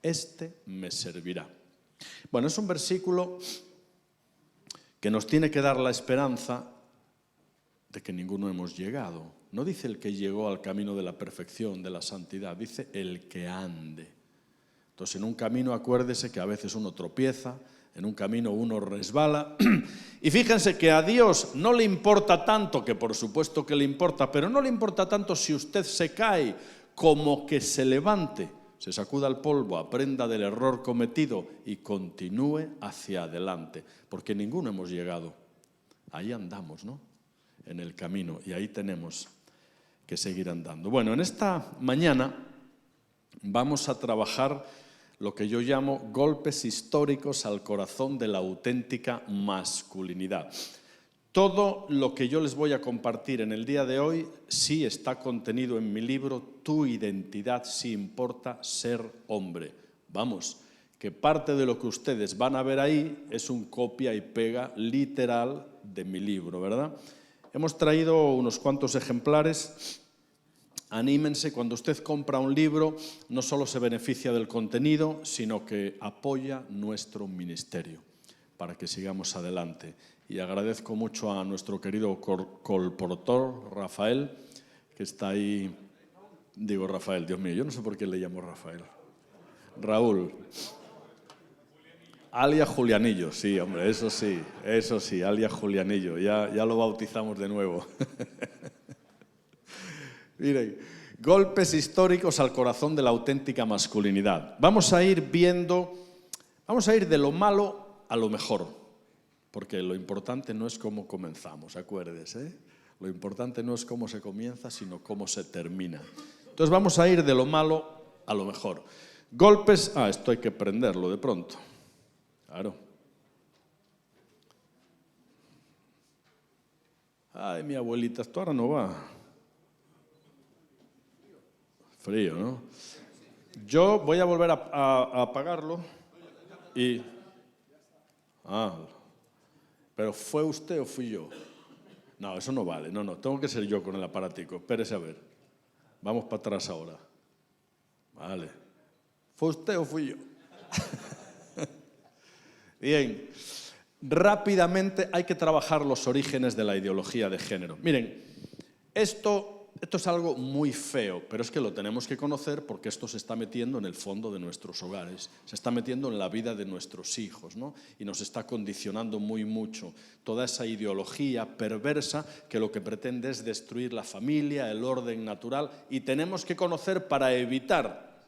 este me servirá. Bueno, es un versículo que nos tiene que dar la esperanza de que ninguno hemos llegado. No dice el que llegó al camino de la perfección, de la santidad, dice el que ande. Entonces, en un camino, acuérdese que a veces uno tropieza, en un camino uno resbala. Y fíjense que a Dios no le importa tanto, que por supuesto que le importa, pero no le importa tanto si usted se cae como que se levante, se sacuda el polvo, aprenda del error cometido y continúe hacia adelante. Porque ninguno hemos llegado. Ahí andamos, ¿no? En el camino, y ahí tenemos que seguir andando. Bueno, en esta mañana vamos a trabajar lo que yo llamo golpes históricos al corazón de la auténtica masculinidad. Todo lo que yo les voy a compartir en el día de hoy sí está contenido en mi libro Tu identidad si importa ser hombre. Vamos, que parte de lo que ustedes van a ver ahí es un copia y pega literal de mi libro, ¿verdad? Hemos traído unos cuantos ejemplares. Anímense, cuando usted compra un libro, no solo se beneficia del contenido, sino que apoya nuestro ministerio para que sigamos adelante. Y agradezco mucho a nuestro querido colportor, Rafael, que está ahí. Digo Rafael, Dios mío, yo no sé por qué le llamo Rafael. Raúl. Alias Julianillo, sí, hombre, eso sí, alias Julianillo, ya lo bautizamos de nuevo. Miren, golpes históricos al corazón de la auténtica masculinidad. Vamos a ir de lo malo a lo mejor, porque lo importante no es cómo comenzamos, acuérdese, ¿eh? Lo importante no es cómo se comienza, sino cómo se termina. Entonces vamos a ir de lo malo a lo mejor. Golpes, esto hay que prenderlo de pronto. Claro. Ay, mi abuelita, esto ahora no va. Frío, ¿no? Yo voy a volver a apagarlo y... ¿pero fue usted o fui yo? No, eso no vale. No, tengo que ser yo con el aparatico. Espérese a ver. Vamos para atrás ahora. Vale. ¿Fue usted o fui yo? Bien, rápidamente hay que trabajar los orígenes de la ideología de género. Miren, esto es algo muy feo, pero es que lo tenemos que conocer porque esto se está metiendo en el fondo de nuestros hogares, se está metiendo en la vida de nuestros hijos, ¿no? Y nos está condicionando muy mucho toda esa ideología perversa que lo que pretende es destruir la familia, el orden natural, y tenemos que conocer para evitar.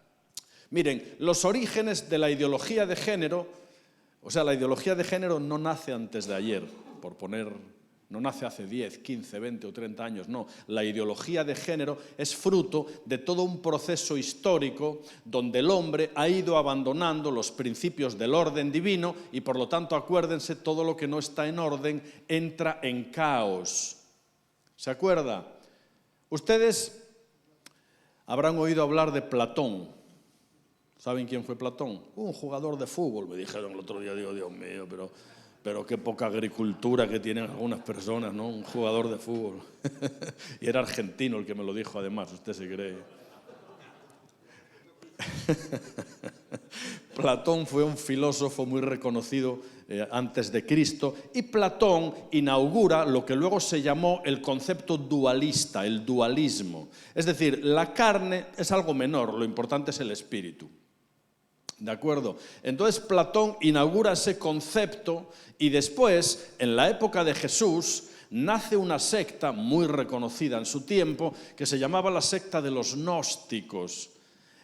Miren, los orígenes de la ideología de género. O sea, la ideología de género no nace antes de ayer, no nace hace 10, 15, 20 o 30 años, no. La ideología de género es fruto de todo un proceso histórico donde el hombre ha ido abandonando los principios del orden divino y, por lo tanto, acuérdense, todo lo que no está en orden entra en caos. ¿Se acuerda? Ustedes habrán oído hablar de Platón. ¿Saben quién fue Platón? Un jugador de fútbol, me dijeron el otro día. Digo, Dios mío, pero qué poca agricultura que tienen algunas personas, ¿no? Un jugador de fútbol. Y era argentino el que me lo dijo, además, usted se cree. Platón fue un filósofo muy reconocido antes de Cristo, y Platón inaugura lo que luego se llamó el concepto dualista, el dualismo. Es decir, la carne es algo menor, lo importante es el espíritu. ¿De acuerdo? Entonces Platón inaugura ese concepto y después, en la época de Jesús, nace una secta muy reconocida en su tiempo que se llamaba la secta de los gnósticos.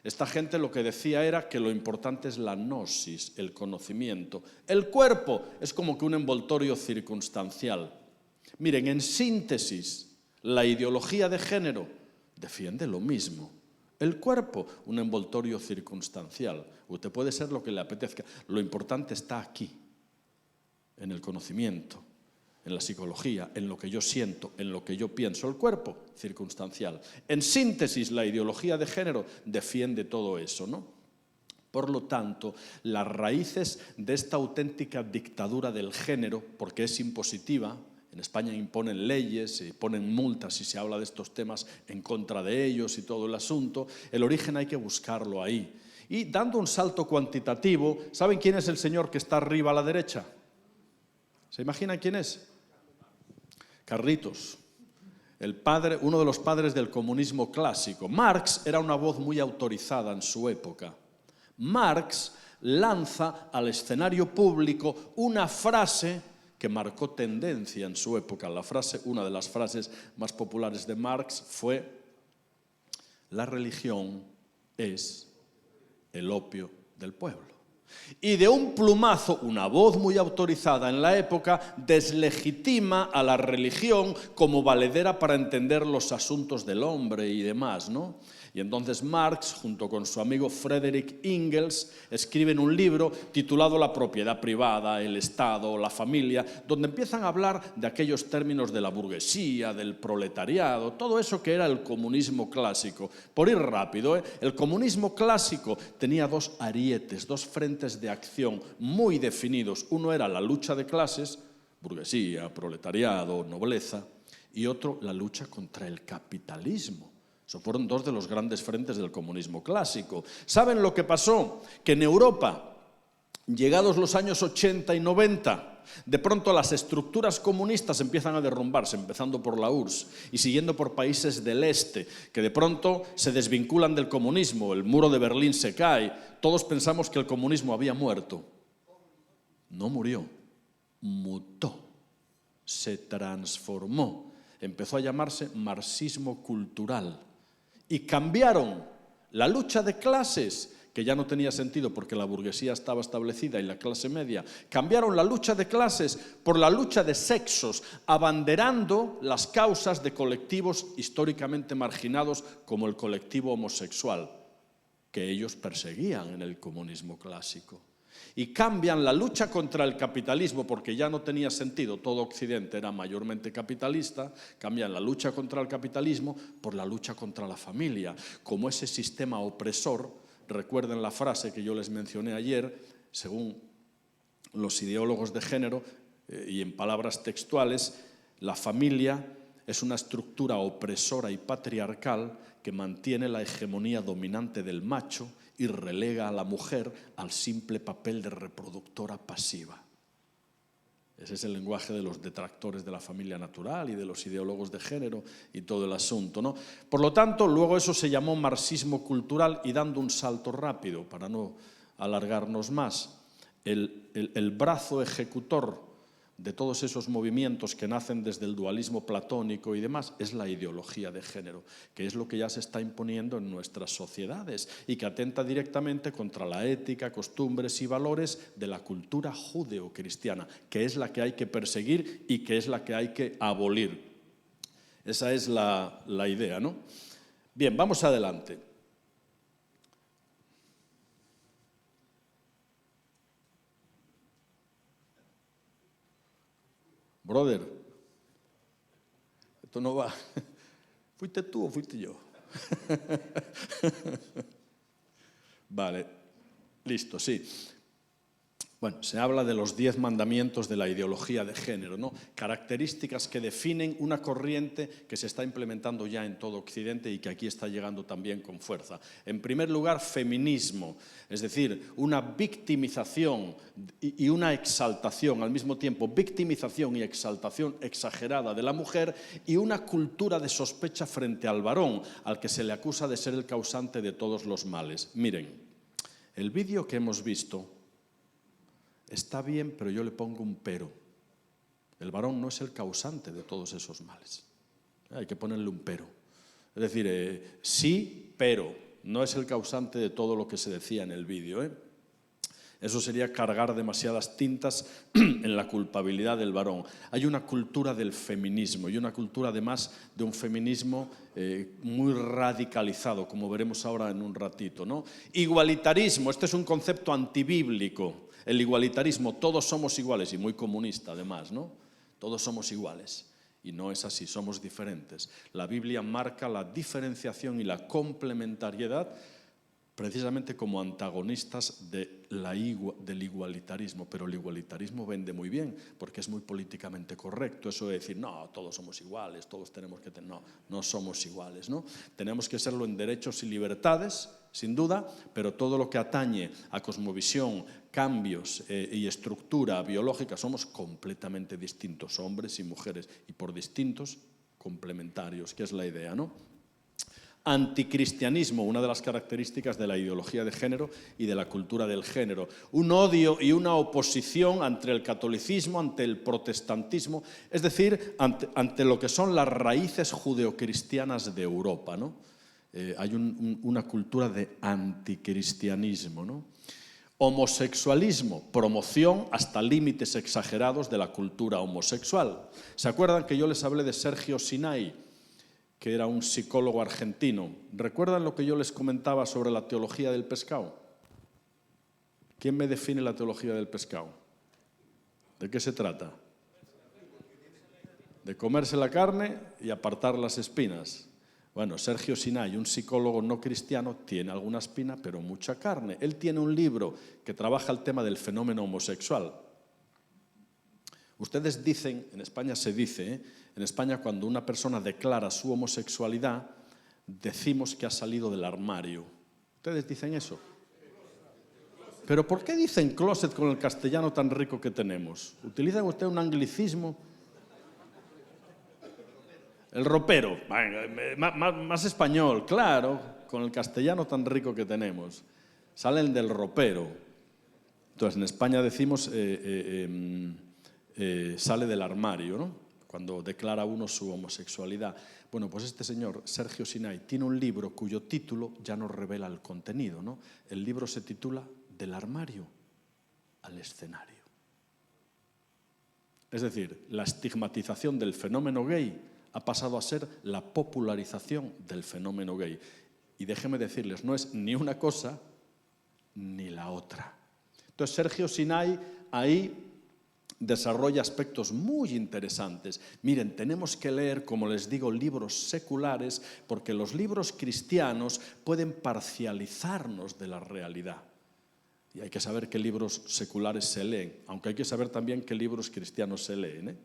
Esta gente lo que decía era que lo importante es la gnosis, el conocimiento. El cuerpo es como que un envoltorio circunstancial. Miren, en síntesis, la ideología de género defiende lo mismo. El cuerpo, un envoltorio circunstancial. Usted puede ser lo que le apetezca. Lo importante está aquí, en el conocimiento, en la psicología, en lo que yo siento, en lo que yo pienso. El cuerpo, circunstancial. En síntesis, la ideología de género defiende todo eso, ¿no? Por lo tanto, las raíces de esta auténtica dictadura del género, porque es impositiva, en España imponen leyes, se ponen multas si se habla de estos temas en contra de ellos y todo el asunto, el origen hay que buscarlo ahí. Y dando un salto cuantitativo, ¿saben quién es el señor que está arriba a la derecha? ¿Se imaginan quién es? Carlitos, el padre, uno de los padres del comunismo clásico. Marx era una voz muy autorizada en su época. Marx lanza al escenario público una frase que marcó tendencia en su época. Una de las frases más populares de Marx fue: la religión es el opio del pueblo. Y de un plumazo, una voz muy autorizada en la época deslegitima a la religión como valedera para entender los asuntos del hombre y demás, ¿no? Y entonces Marx, junto con su amigo Friedrich Engels, escriben un libro titulado La propiedad privada, el Estado, la familia, donde empiezan a hablar de aquellos términos de la burguesía, del proletariado, todo eso que era el comunismo clásico. Por ir rápido, el comunismo clásico tenía dos arietes, dos frentes de acción muy definidos. Uno era la lucha de clases, burguesía, proletariado, nobleza, y otro la lucha contra el capitalismo. Esos fueron dos de los grandes frentes del comunismo clásico. ¿Saben lo que pasó? Que en Europa, llegados los años 80 y 90, de pronto las estructuras comunistas empiezan a derrumbarse, empezando por la URSS y siguiendo por países del este, que de pronto se desvinculan del comunismo, el muro de Berlín se cae, todos pensamos que el comunismo había muerto. No murió, mutó, se transformó, empezó a llamarse marxismo cultural. Y cambiaron la lucha de clases, que ya no tenía sentido porque la burguesía estaba establecida y la clase media, cambiaron la lucha de clases por la lucha de sexos, abanderando las causas de colectivos históricamente marginados como el colectivo homosexual, que ellos perseguían en el comunismo clásico. Y cambian la lucha contra el capitalismo, porque ya no tenía sentido, todo Occidente era mayormente capitalista, cambian la lucha contra el capitalismo por la lucha contra la familia, como ese sistema opresor. Recuerden la frase que yo les mencioné ayer, según los ideólogos de género, y en palabras textuales, la familia es una estructura opresora y patriarcal que mantiene la hegemonía dominante del macho y relega a la mujer al simple papel de reproductora pasiva. Ese es el lenguaje de los detractores de la familia natural y de los ideólogos de género y todo el asunto, ¿no? Por lo tanto, luego eso se llamó marxismo cultural, y dando un salto rápido, para no alargarnos más, el brazo ejecutor de todos esos movimientos que nacen desde el dualismo platónico y demás es la ideología de género, que es lo que ya se está imponiendo en nuestras sociedades y que atenta directamente contra la ética, costumbres y valores de la cultura judeocristiana, que es la que hay que perseguir y que es la que hay que abolir. Esa es la idea, ¿no? Bien, vamos adelante. Brother, esto no va. ¿Fuiste tú o fuiste yo? Vale, listo, sí. Bueno, se habla de los 10 mandamientos de la ideología de género, ¿no? Características que definen una corriente que se está implementando ya en todo Occidente y que aquí está llegando también con fuerza. En primer lugar, feminismo, es decir, una victimización y una exaltación al mismo tiempo, victimización y exaltación exagerada de la mujer, y una cultura de sospecha frente al varón, al que se le acusa de ser el causante de todos los males. Miren, el vídeo que hemos visto está bien, pero yo le pongo un pero. El varón no es el causante de todos esos males. Hay que ponerle un pero. Es decir, sí, pero no es el causante de todo lo que se decía en el vídeo. Eso sería cargar demasiadas tintas en la culpabilidad del varón. Hay una cultura del feminismo y una cultura además de un feminismo muy radicalizado, como veremos ahora en un ratito, ¿no? Igualitarismo, este es un concepto antibíblico. El igualitarismo, todos somos iguales, y muy comunista además, ¿no? Todos somos iguales. Y no es así, somos diferentes. La Biblia marca la diferenciación y la complementariedad precisamente como antagonistas del igualitarismo. Pero el igualitarismo vende muy bien, porque es muy políticamente correcto. Eso de decir, no, todos somos iguales, todos tenemos que tener... No, no somos iguales, ¿no? Tenemos que serlo en derechos y libertades, sin duda, pero todo lo que atañe a cosmovisión, cambios y estructura biológica, somos completamente distintos, hombres y mujeres, y por distintos, complementarios, que es la idea, ¿no? Anticristianismo, una de las características de la ideología de género y de la cultura del género. Un odio y una oposición ante el catolicismo, ante el protestantismo, es decir, ante lo que son las raíces judeocristianas de Europa, ¿no? Hay una cultura de anticristianismo, ¿no? Homosexualismo, promoción hasta límites exagerados de la cultura homosexual. ¿Se acuerdan que yo les hablé de Sergio Sinai, que era un psicólogo argentino? ¿Recuerdan lo que yo les comentaba sobre la teología del pescado? ¿Quién me define la teología del pescado? ¿De qué se trata? De comerse la carne y apartar las espinas. Bueno, Sergio Sinai, un psicólogo no cristiano, tiene alguna espina, pero mucha carne. Él tiene un libro que trabaja el tema del fenómeno homosexual. Ustedes dicen, en España se dice, en España cuando una persona declara su homosexualidad, decimos que ha salido del armario. ¿Ustedes dicen eso? ¿Pero por qué dicen closet con el castellano tan rico que tenemos? ¿Utilizan ustedes un anglicismo? El ropero, más español, claro, con el castellano tan rico que tenemos. Salen del ropero. Entonces, en España decimos sale del armario, ¿no? Cuando declara uno su homosexualidad. Bueno, pues este señor, Sergio Sinai, tiene un libro cuyo título ya nos revela el contenido, ¿no? El libro se titula Del armario al escenario. Es decir, la estigmatización del fenómeno gay ha pasado a ser la popularización del fenómeno gay. Y déjenme decirles, no es ni una cosa ni la otra. Entonces, Sergio Sinai ahí desarrolla aspectos muy interesantes. Miren, tenemos que leer, como les digo, libros seculares, porque los libros cristianos pueden parcializarnos de la realidad. Y hay que saber qué libros seculares se leen, aunque hay que saber también qué libros cristianos se leen, ¿eh?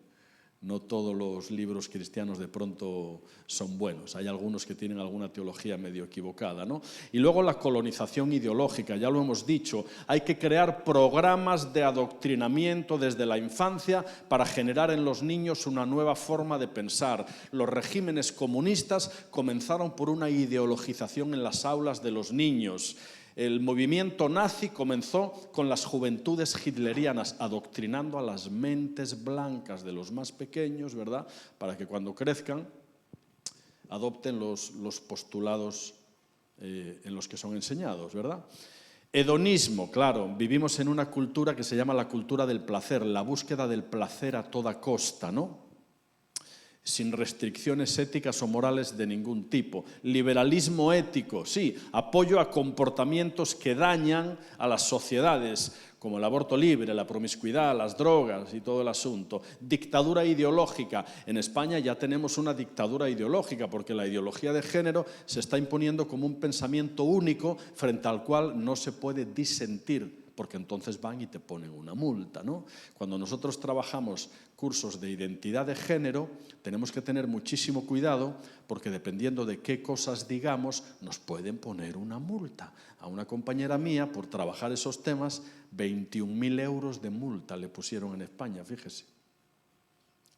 No todos los libros cristianos de pronto son buenos. Hay algunos que tienen alguna teología medio equivocada, ¿no? Y luego la colonización ideológica, ya lo hemos dicho. Hay que crear programas de adoctrinamiento desde la infancia para generar en los niños una nueva forma de pensar. Los regímenes comunistas comenzaron por una ideologización en las aulas de los niños. El movimiento nazi comenzó con las juventudes hitlerianas, adoctrinando a las mentes blancas de los más pequeños, ¿verdad?, para que cuando crezcan adopten los postulados en los que son enseñados, ¿verdad? Hedonismo, claro, vivimos en una cultura que se llama la cultura del placer, la búsqueda del placer a toda costa, ¿no? Sin restricciones éticas o morales de ningún tipo. Liberalismo ético, sí, apoyo a comportamientos que dañan a las sociedades, como el aborto libre, la promiscuidad, las drogas y todo el asunto. Dictadura ideológica. En España ya tenemos una dictadura ideológica, porque la ideología de género se está imponiendo como un pensamiento único frente al cual no se puede disentir, porque entonces van y te ponen una multa, ¿no? Cuando nosotros trabajamos cursos de identidad de género, tenemos que tener muchísimo cuidado, porque dependiendo de qué cosas digamos, nos pueden poner una multa. A una compañera mía, por trabajar esos temas, 21.000 euros de multa le pusieron en España, fíjese.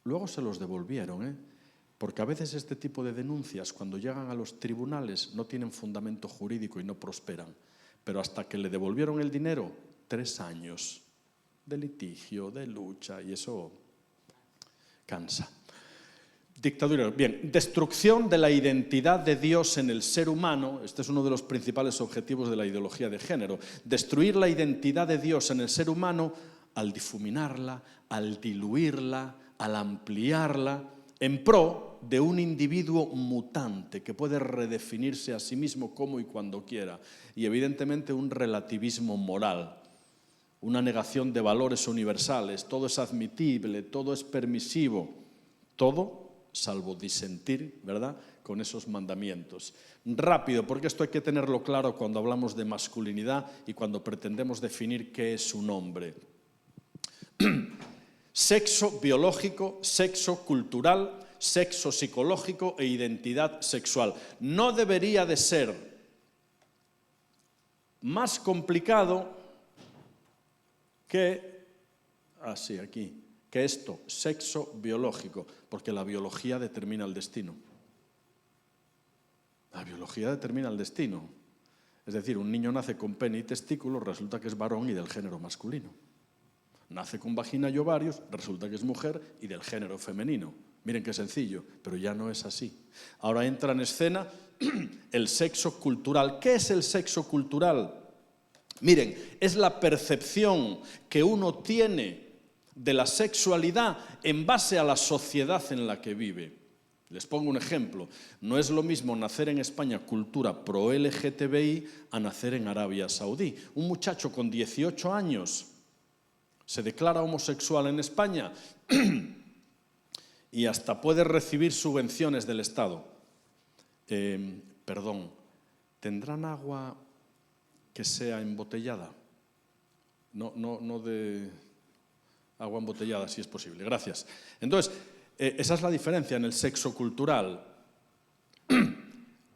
Luego se los devolvieron, ¿eh? Porque a veces este tipo de denuncias, cuando llegan a los tribunales, no tienen fundamento jurídico y no prosperan. Pero hasta que le devolvieron el dinero, 3 años de litigio, de lucha, y eso cansa. Dictadura. Bien, destrucción de la identidad de Dios en el ser humano. Este es uno de los principales objetivos de la ideología de género. Destruir la identidad de Dios en el ser humano al difuminarla, al diluirla, al ampliarla, en pro de un individuo mutante que puede redefinirse a sí mismo como y cuando quiera. Y evidentemente un relativismo moral, una negación de valores universales. Todo es admitible, todo es permisivo, todo salvo disentir, ¿verdad?, con esos mandamientos. Rápido, porque esto hay que tenerlo claro cuando hablamos de masculinidad y cuando pretendemos definir qué es un hombre. Sexo biológico, sexo cultural, sexo psicológico e identidad sexual. No debería de ser más complicado que, que esto, sexo biológico, porque la biología determina el destino. La biología determina el destino. Es decir, un niño nace con pene y testículos, resulta que es varón y del género masculino. Nace con vagina y ovarios, resulta que es mujer y del género femenino. Miren qué sencillo, pero ya no es así. Ahora entra en escena el sexo cultural. ¿Qué es el sexo cultural? Miren, es la percepción que uno tiene de la sexualidad en base a la sociedad en la que vive. Les pongo un ejemplo. No es lo mismo nacer en España cultura pro LGTBI a nacer en Arabia Saudí. Un muchacho con 18 años se declara homosexual en España y hasta puede recibir subvenciones del Estado. ¿Tendrán agua que sea embotellada? No de agua embotellada, si es posible. Gracias. Entonces, esa es la diferencia en el sexo cultural.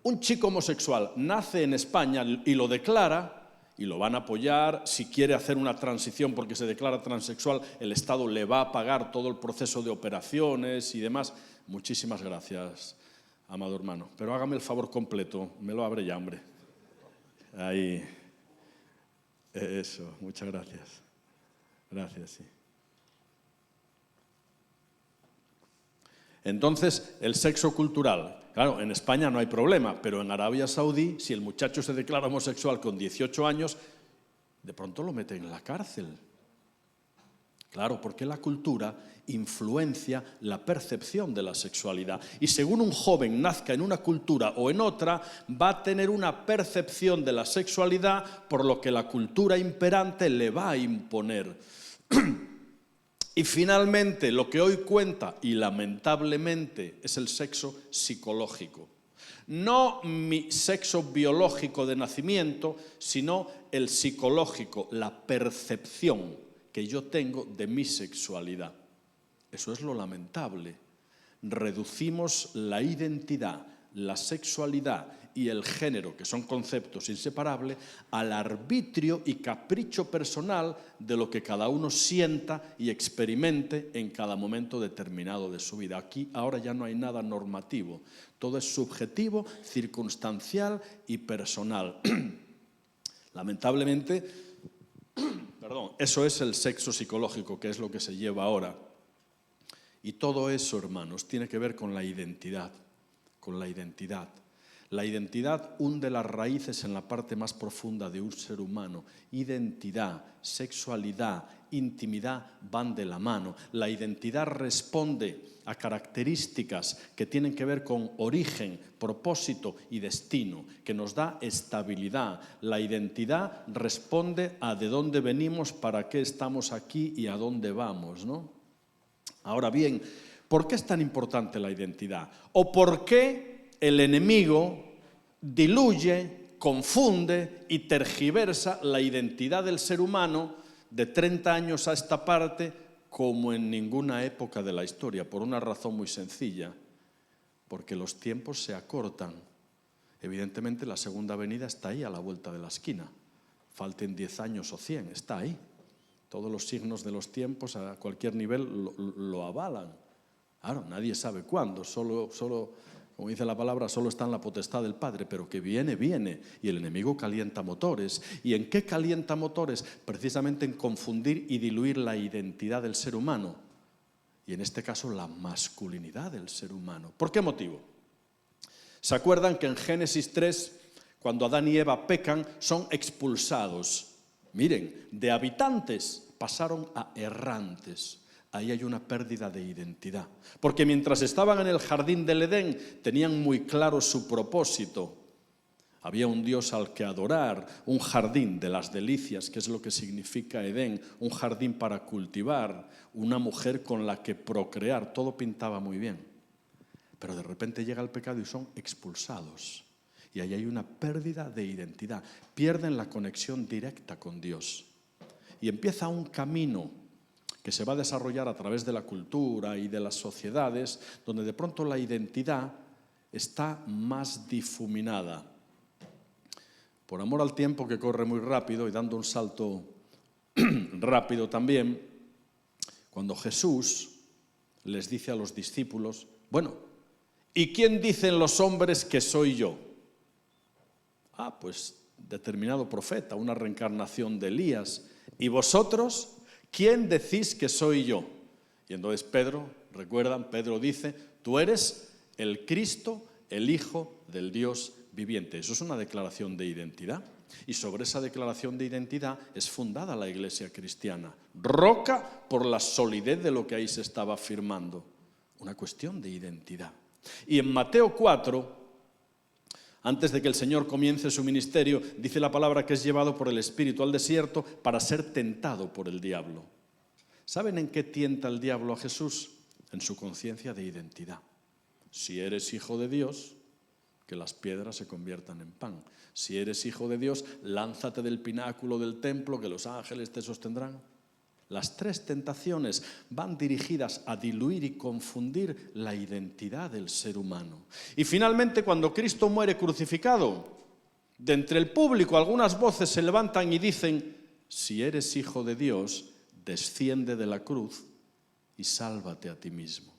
Un chico homosexual nace en España y lo declara, y lo van a apoyar. Si quiere hacer una transición porque se declara transexual, el Estado le va a pagar todo el proceso de operaciones y demás. Muchísimas gracias, amado hermano. Pero hágame el favor completo, me lo abre ya, hombre. Ahí. Eso, muchas gracias. Gracias, sí. Entonces, el sexo cultural. Claro, en España no hay problema, pero en Arabia Saudí, si el muchacho se declara homosexual con 18 años, de pronto lo meten en la cárcel. Claro, porque la cultura influencia la percepción de la sexualidad. Y según un joven nazca en una cultura o en otra, va a tener una percepción de la sexualidad por lo que la cultura imperante le va a imponer. Y finalmente, lo que hoy cuenta, y lamentablemente, es el sexo psicológico. No mi sexo biológico de nacimiento, sino el psicológico, la percepción que yo tengo de mi sexualidad. Eso es lo lamentable. Reducimos la identidad, la sexualidad y el género, que son conceptos inseparables, al arbitrio y capricho personal de lo que cada uno sienta y experimente en cada momento determinado de su vida. Aquí ahora ya no hay nada normativo, todo es subjetivo, circunstancial y personal. Lamentablemente, eso es el sexo psicológico, que es lo que se lleva ahora. Y todo eso, hermanos, tiene que ver con la identidad, con la identidad. La identidad hunde las raíces en la parte más profunda de un ser humano. Identidad, sexualidad, intimidad van de la mano. La identidad responde a características que tienen que ver con origen, propósito y destino, que nos da estabilidad. La identidad responde a de dónde venimos, para qué estamos aquí y a dónde vamos, ¿no? Ahora bien, ¿por qué es tan importante la identidad? ¿O por qué el enemigo diluye, confunde y tergiversa la identidad del ser humano de 30 años a esta parte como en ninguna época de la historia? Por una razón muy sencilla, porque los tiempos se acortan. Evidentemente la segunda venida está ahí a la vuelta de la esquina. Falten 10 años o 100, está ahí. Todos los signos de los tiempos a cualquier nivel lo avalan. Claro, nadie sabe cuándo, solo, como dice la palabra, solo está en la potestad del Padre, pero que viene, viene. Y el enemigo calienta motores. ¿Y en qué calienta motores? Precisamente en confundir y diluir la identidad del ser humano. Y en este caso la masculinidad del ser humano. ¿Por qué motivo? ¿Se acuerdan que en Génesis 3, cuando Adán y Eva pecan, son expulsados? Miren, de habitantes pasaron a errantes. Ahí hay una pérdida de identidad. Porque mientras estaban en el jardín del Edén, tenían muy claro su propósito. Había un Dios al que adorar, un jardín de las delicias, que es lo que significa Edén, un jardín para cultivar, una mujer con la que procrear, todo pintaba muy bien. Pero de repente llega el pecado y son expulsados. Y ahí hay una pérdida de identidad. Pierden la conexión directa con Dios. Y empieza un camino que se va a desarrollar a través de la cultura y de las sociedades, donde de pronto la identidad está más difuminada. por amor al tiempo que corre muy rápido y dando un salto rápido también, cuando Jesús les dice a los discípulos, bueno, ¿y quién dicen los hombres que soy yo? Pues determinado profeta, una reencarnación de Elías. ¿Y vosotros quién decís que soy yo? Y entonces Pedro, recuerdan, Pedro dice, tú eres el Cristo, el Hijo del Dios viviente. Eso es una declaración de identidad. Y sobre esa declaración de identidad es fundada la Iglesia cristiana. Roca por la solidez de lo que ahí se estaba afirmando. Una cuestión de identidad. Y en Mateo 4, antes de que el Señor comience su ministerio, dice la palabra que es llevado por el Espíritu al desierto para ser tentado por el diablo. ¿Saben en qué tienta el diablo a Jesús? En su conciencia de identidad. Si eres hijo de Dios, que las piedras se conviertan en pan. Si eres hijo de Dios, lánzate del pináculo del templo, que los ángeles te sostendrán. Las tres tentaciones van dirigidas a diluir y confundir la identidad del ser humano. Y finalmente, cuando Cristo muere crucificado, de entre el público algunas voces se levantan y dicen, si eres hijo de Dios, desciende de la cruz y sálvate a ti mismo.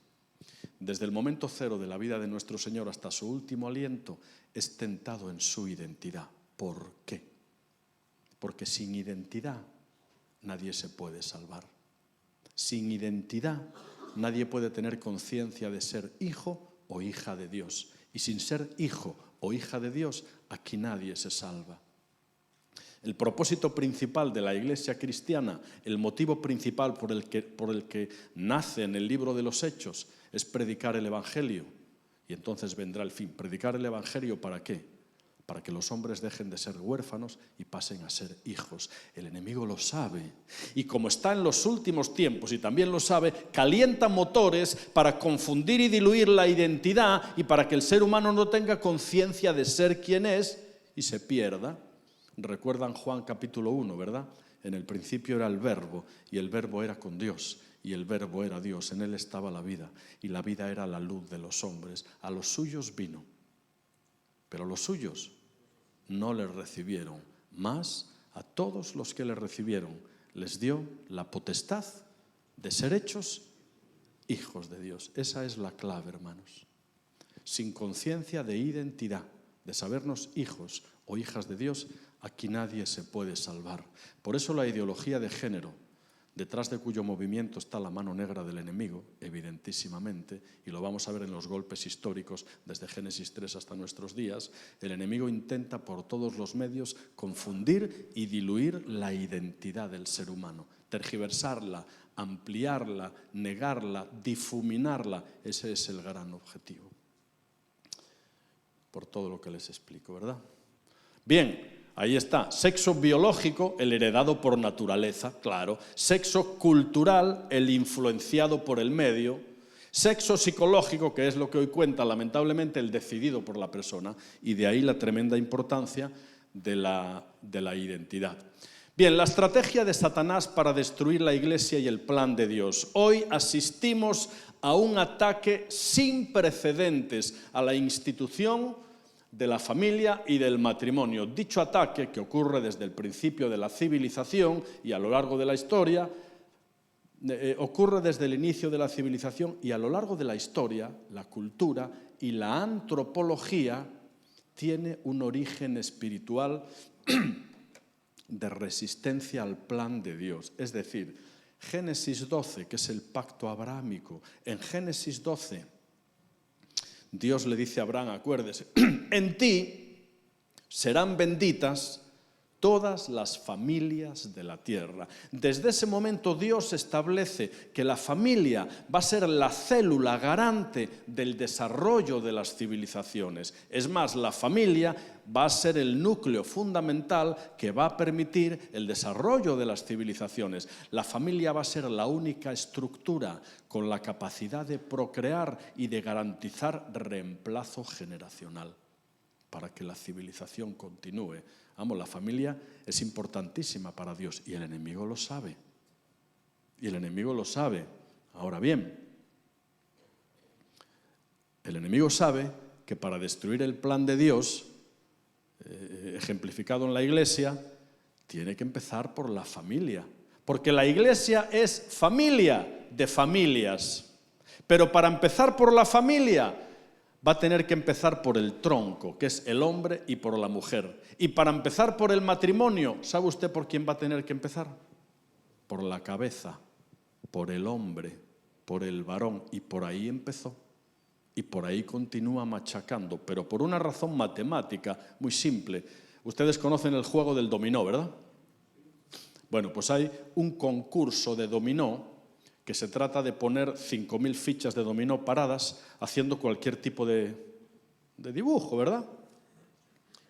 Desde el momento cero de la vida de nuestro Señor hasta su último aliento, es tentado en su identidad. ¿Por qué? Porque sin identidad nadie se puede salvar. Sin identidad nadie puede tener conciencia de ser hijo o hija de Dios. Y sin ser hijo o hija de Dios, aquí nadie se salva. El propósito principal de la Iglesia cristiana, el motivo principal por el que nace en el libro de los Hechos, es predicar el Evangelio. Y entonces vendrá el fin. ¿Predicar el Evangelio para qué? Para que los hombres dejen de ser huérfanos y pasen a ser hijos. El enemigo lo sabe. Y como está en los últimos tiempos, y también lo sabe, calienta motores para confundir y diluir la identidad y para que el ser humano no tenga conciencia de ser quien es y se pierda. Recuerdan Juan capítulo 1, ¿verdad? En el principio era el Verbo, y el Verbo era con Dios, y el Verbo era Dios. En él estaba la vida, y la vida era la luz de los hombres. A los suyos vino, pero los suyos no le recibieron. Mas a todos los que le recibieron les dio la potestad de ser hechos hijos de Dios. Esa es la clave, hermanos. Sin conciencia de identidad, de sabernos hijos o hijas de Dios, aquí nadie se puede salvar. Por eso la ideología de género, detrás de cuyo movimiento está la mano negra del enemigo, evidentísimamente, y lo vamos a ver en los golpes históricos desde Génesis 3 hasta nuestros días, el enemigo intenta por todos los medios confundir y diluir la identidad del ser humano, tergiversarla, ampliarla, negarla, difuminarla. Ese es el gran objetivo. Por todo lo que les explico, ¿verdad? Bien. Ahí está, sexo biológico, el heredado por naturaleza, claro. Sexo cultural, el influenciado por el medio. Sexo psicológico, que es lo que hoy cuenta, lamentablemente, el decidido por la persona. Y de ahí la tremenda importancia de la identidad. Bien, la estrategia de Satanás para destruir la Iglesia y el plan de Dios. Hoy asistimos a un ataque sin precedentes a la institución de la familia y del matrimonio. Dicho ataque, que ocurre desde el principio de la civilización y a lo largo de la historia, ocurre desde el inicio de la civilización y a lo largo de la historia, la cultura y la antropología tiene un origen espiritual de resistencia al plan de Dios. Es decir, Génesis 12, que es el pacto abrahámico, en Génesis 12, Dios le dice a Abraham, acuérdese, en ti serán benditas todas las familias de la tierra. Desde ese momento Dios establece que la familia va a ser la célula garante del desarrollo de las civilizaciones. Es más, la familia va a ser el núcleo fundamental que va a permitir el desarrollo de las civilizaciones. La familia va a ser la única estructura con la capacidad de procrear y de garantizar reemplazo generacional para que la civilización continúe. Vamos, la familia es importantísima para Dios y el enemigo lo sabe. Y el enemigo lo sabe. Ahora bien, el enemigo sabe que para destruir el plan de Dios, ejemplificado en la Iglesia, tiene que empezar por la familia. Porque la Iglesia es familia de familias. Pero para empezar por la familia, va a tener que empezar por el tronco, que es el hombre, y por la mujer. Y para empezar por el matrimonio, ¿sabe usted por quién va a tener que empezar? Por la cabeza, por el hombre, por el varón. Y por ahí empezó. Y por ahí continúa machacando, pero por una razón matemática muy simple. Ustedes conocen el juego del dominó, ¿verdad? Bueno, pues hay un concurso de dominó que se trata de poner 5.000 fichas de dominó paradas haciendo cualquier tipo de dibujo, ¿verdad?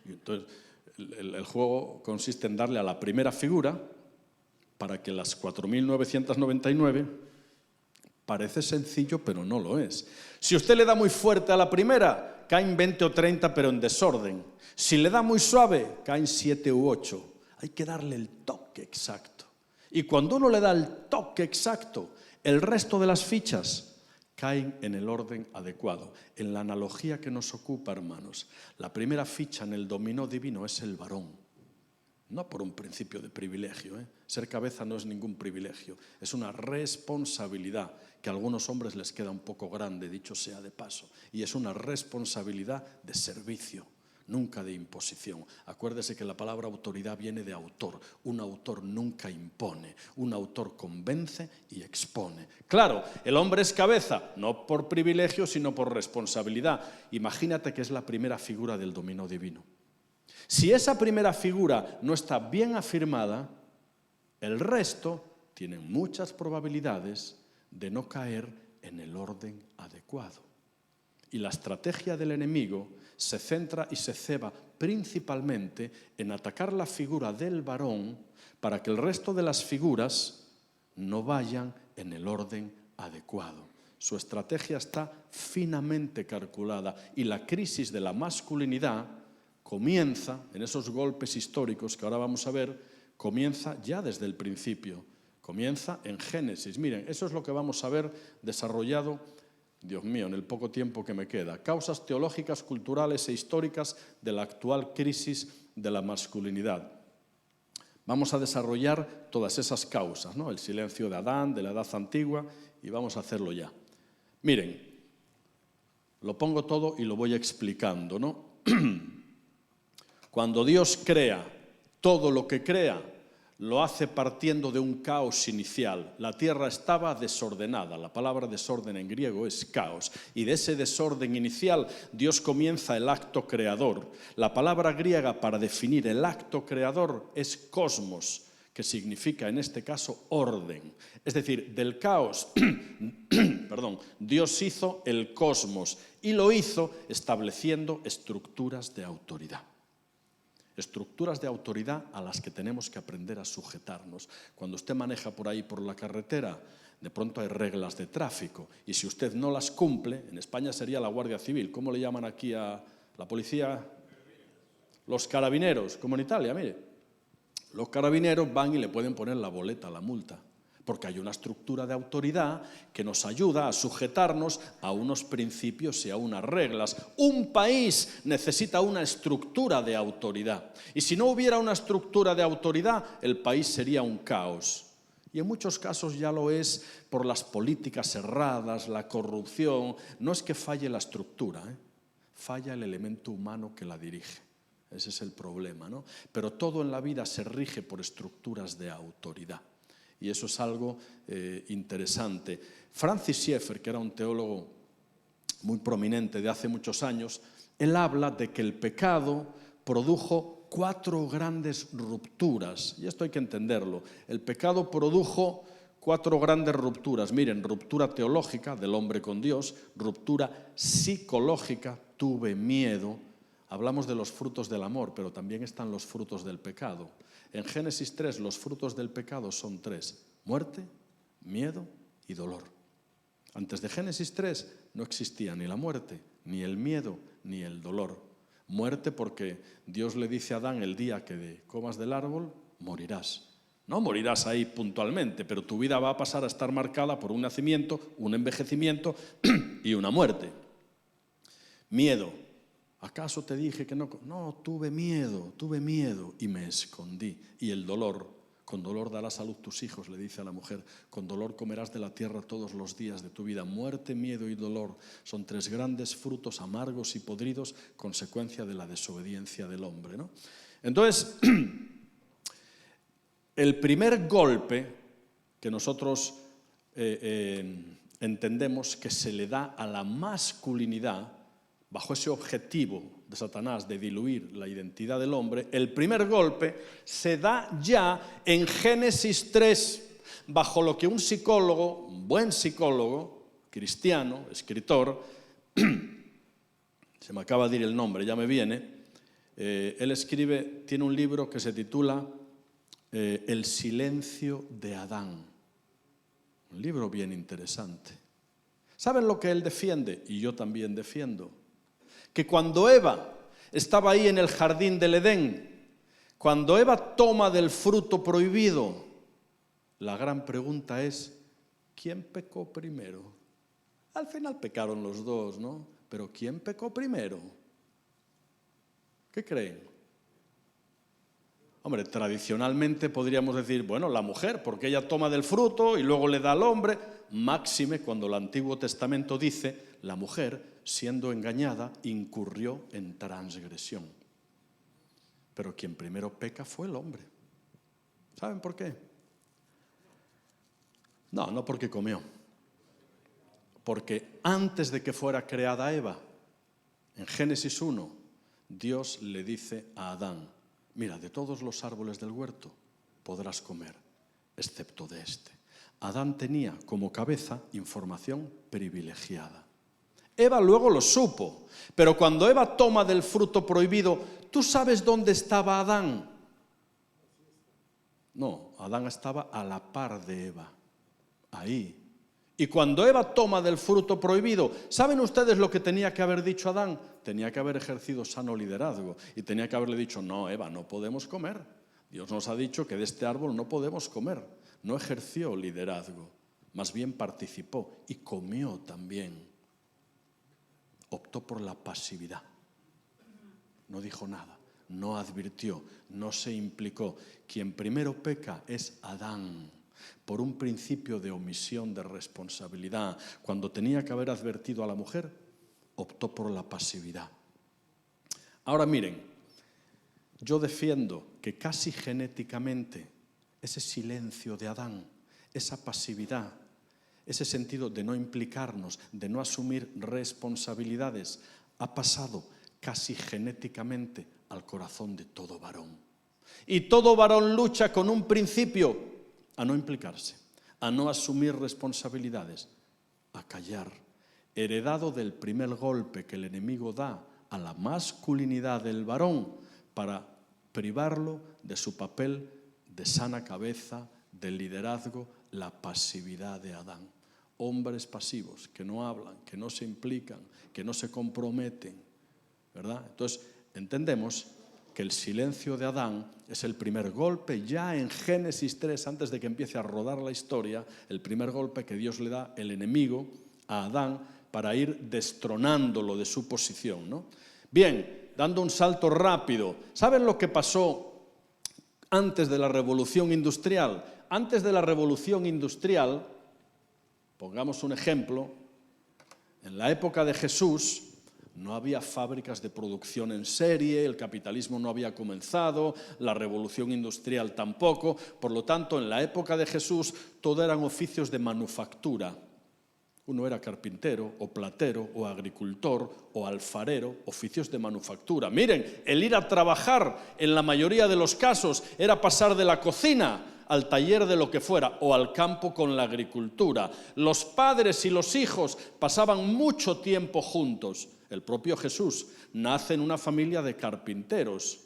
Y entonces, el juego consiste en darle a la primera figura para que las 4.999... Parece sencillo, pero no lo es. Si usted le da muy fuerte a la primera, caen 20 o 30, pero en desorden. Si le da muy suave, caen 7 u 8. Hay que darle el toque exacto. Y cuando uno le da el toque exacto, el resto de las fichas caen en el orden adecuado. En la analogía que nos ocupa, hermanos, la primera ficha en el dominó divino es el varón. No por un principio de privilegio, ¿eh? Ser cabeza no es ningún privilegio, es una responsabilidad que a algunos hombres les queda un poco grande, dicho sea de paso, y es una responsabilidad de servicio, nunca de imposición. Acuérdese que la palabra autoridad viene de autor. Un autor nunca impone, un autor convence y expone. Claro, el hombre es cabeza, no por privilegio, sino por responsabilidad. Imagínate que es la primera figura del dominó divino. Si esa primera figura no está bien afirmada, el resto tiene muchas probabilidades de no caer en el orden adecuado. Y la estrategia del enemigo se centra y se ceba principalmente en atacar la figura del varón para que el resto de las figuras no vayan en el orden adecuado. Su estrategia está finamente calculada y la crisis de la masculinidad comienza, en esos golpes históricos que ahora vamos a ver, comienza ya desde el principio, comienza en Génesis. Miren, eso es lo que vamos a ver desarrollado, Dios mío, en el poco tiempo que me queda. Causas teológicas, culturales e históricas de la actual crisis de la masculinidad. Vamos a desarrollar todas esas causas, ¿no? El silencio de Adán, de la edad antigua, y vamos a hacerlo ya. Miren, lo pongo todo y lo voy explicando, ¿no? Cuando Dios crea todo lo que crea, lo hace partiendo de un caos inicial. La tierra estaba desordenada. La palabra desorden en griego es caos. Y de ese desorden inicial, Dios comienza el acto creador. La palabra griega para definir el acto creador es cosmos, que significa en este caso orden. Es decir, del caos, Dios hizo el cosmos y lo hizo estableciendo estructuras de autoridad. Estructuras de autoridad a las que tenemos que aprender a sujetarnos. Cuando usted maneja por ahí por la carretera, de pronto hay reglas de tráfico y si usted no las cumple, en España sería la Guardia Civil. ¿Cómo le llaman aquí a la policía? Los carabineros, como en Italia, mire. Los carabineros van y le pueden poner la boleta, la multa, porque hay una estructura de autoridad que nos ayuda a sujetarnos a unos principios y a unas reglas. Un país necesita una estructura de autoridad. Y si no hubiera una estructura de autoridad, el país sería un caos. Y en muchos casos ya lo es por las políticas erradas, la corrupción. No es que falle la estructura, falla el elemento humano que la dirige. Ese es el problema, ¿no? Pero todo en la vida se rige por estructuras de autoridad. Y eso es algo interesante. Francis Schaeffer, que era un teólogo muy prominente de hace muchos años, él habla de que el pecado produjo 4 grandes rupturas. Y esto hay que entenderlo. El pecado produjo 4 grandes rupturas. Miren, ruptura teológica del hombre con Dios, ruptura psicológica, tuve miedo. Hablamos de los frutos del amor, pero también están los frutos del pecado. En Génesis 3, los frutos del pecado son 3. Muerte, miedo y dolor. Antes de Génesis 3 no existía ni la muerte, ni el miedo, ni el dolor. Muerte porque Dios le dice a Adán el día que comas del árbol, morirás. No morirás ahí puntualmente, pero tu vida va a pasar a estar marcada por un nacimiento, un envejecimiento y una muerte. Miedo. ¿Acaso te dije que no? No, tuve miedo y me escondí. Y el dolor, con dolor darás a luz tus hijos, le dice a la mujer, con dolor comerás de la tierra todos los días de tu vida. Muerte, miedo y dolor son 3 grandes frutos amargos y podridos, consecuencia de la desobediencia del hombre, ¿no? Entonces, el primer golpe que nosotros entendemos que se le da a la masculinidad, bajo ese objetivo de Satanás de diluir la identidad del hombre, el primer golpe se da ya en Génesis 3, bajo lo que un psicólogo, un buen psicólogo, cristiano, escritor, se me acaba de ir el nombre, ya me viene, él escribe, tiene un libro que se titula El silencio de Adán. Un libro bien interesante. ¿Saben lo que él defiende? Y yo también defiendo. Que cuando Eva estaba ahí en el jardín del Edén, cuando Eva toma del fruto prohibido, la gran pregunta es, ¿quién pecó primero? Al final pecaron los dos, ¿no? Pero ¿quién pecó primero? ¿Qué creen? Hombre, tradicionalmente podríamos decir, bueno, la mujer, porque ella toma del fruto y luego le da al hombre, máxime cuando el Antiguo Testamento dice, la mujer, siendo engañada, incurrió en transgresión. Pero quien primero peca fue el hombre. ¿Saben por qué? No porque comió. Porque antes de que fuera creada Eva, en Génesis 1, Dios le dice a Adán, mira, de todos los árboles del huerto podrás comer, excepto de este. Adán tenía como cabeza información privilegiada. Eva luego lo supo, pero cuando Eva toma del fruto prohibido, ¿tú sabes dónde estaba Adán? No, Adán estaba a la par de Eva, ahí. Y cuando Eva toma del fruto prohibido, ¿saben ustedes lo que tenía que haber dicho Adán? Tenía que haber ejercido sano liderazgo y tenía que haberle dicho, no, Eva, no podemos comer. Dios nos ha dicho que de este árbol no podemos comer. No ejerció liderazgo, más bien participó y comió también. Optó por la pasividad. No dijo nada, no advirtió, no se implicó. Quien primero peca es Adán, por un principio de omisión de responsabilidad. Cuando tenía que haber advertido a la mujer, optó por la pasividad. Ahora miren, yo defiendo que casi genéticamente ese silencio de Adán, esa pasividad, ese sentido de no implicarnos, de no asumir responsabilidades, ha pasado casi genéticamente al corazón de todo varón. Y todo varón lucha con un principio a no implicarse, a no asumir responsabilidades, a callar, heredado del primer golpe que el enemigo da a la masculinidad del varón para privarlo de su papel de sana cabeza, del liderazgo, la pasividad de Adán. Hombres pasivos que no hablan, que no se implican, que no se comprometen, ¿verdad? Entonces, entendemos que el silencio de Adán es el primer golpe, ya en Génesis 3, antes de que empiece a rodar la historia, el primer golpe que Dios le da el enemigo a Adán para ir destronándolo de su posición, ¿no? Bien, dando un salto rápido, ¿saben lo que pasó antes de la Revolución Industrial? Antes de la Revolución Industrial, pongamos un ejemplo, en la época de Jesús no había fábricas de producción en serie, el capitalismo no había comenzado, la revolución industrial tampoco, por lo tanto, en la época de Jesús todo eran oficios de manufactura. Uno era carpintero, o platero, o agricultor, o alfarero, oficios de manufactura. Miren, el ir a trabajar en la mayoría de los casos era pasar de la cocina al taller de lo que fuera, o al campo con la agricultura. Los padres y los hijos pasaban mucho tiempo juntos. El propio Jesús nace en una familia de carpinteros,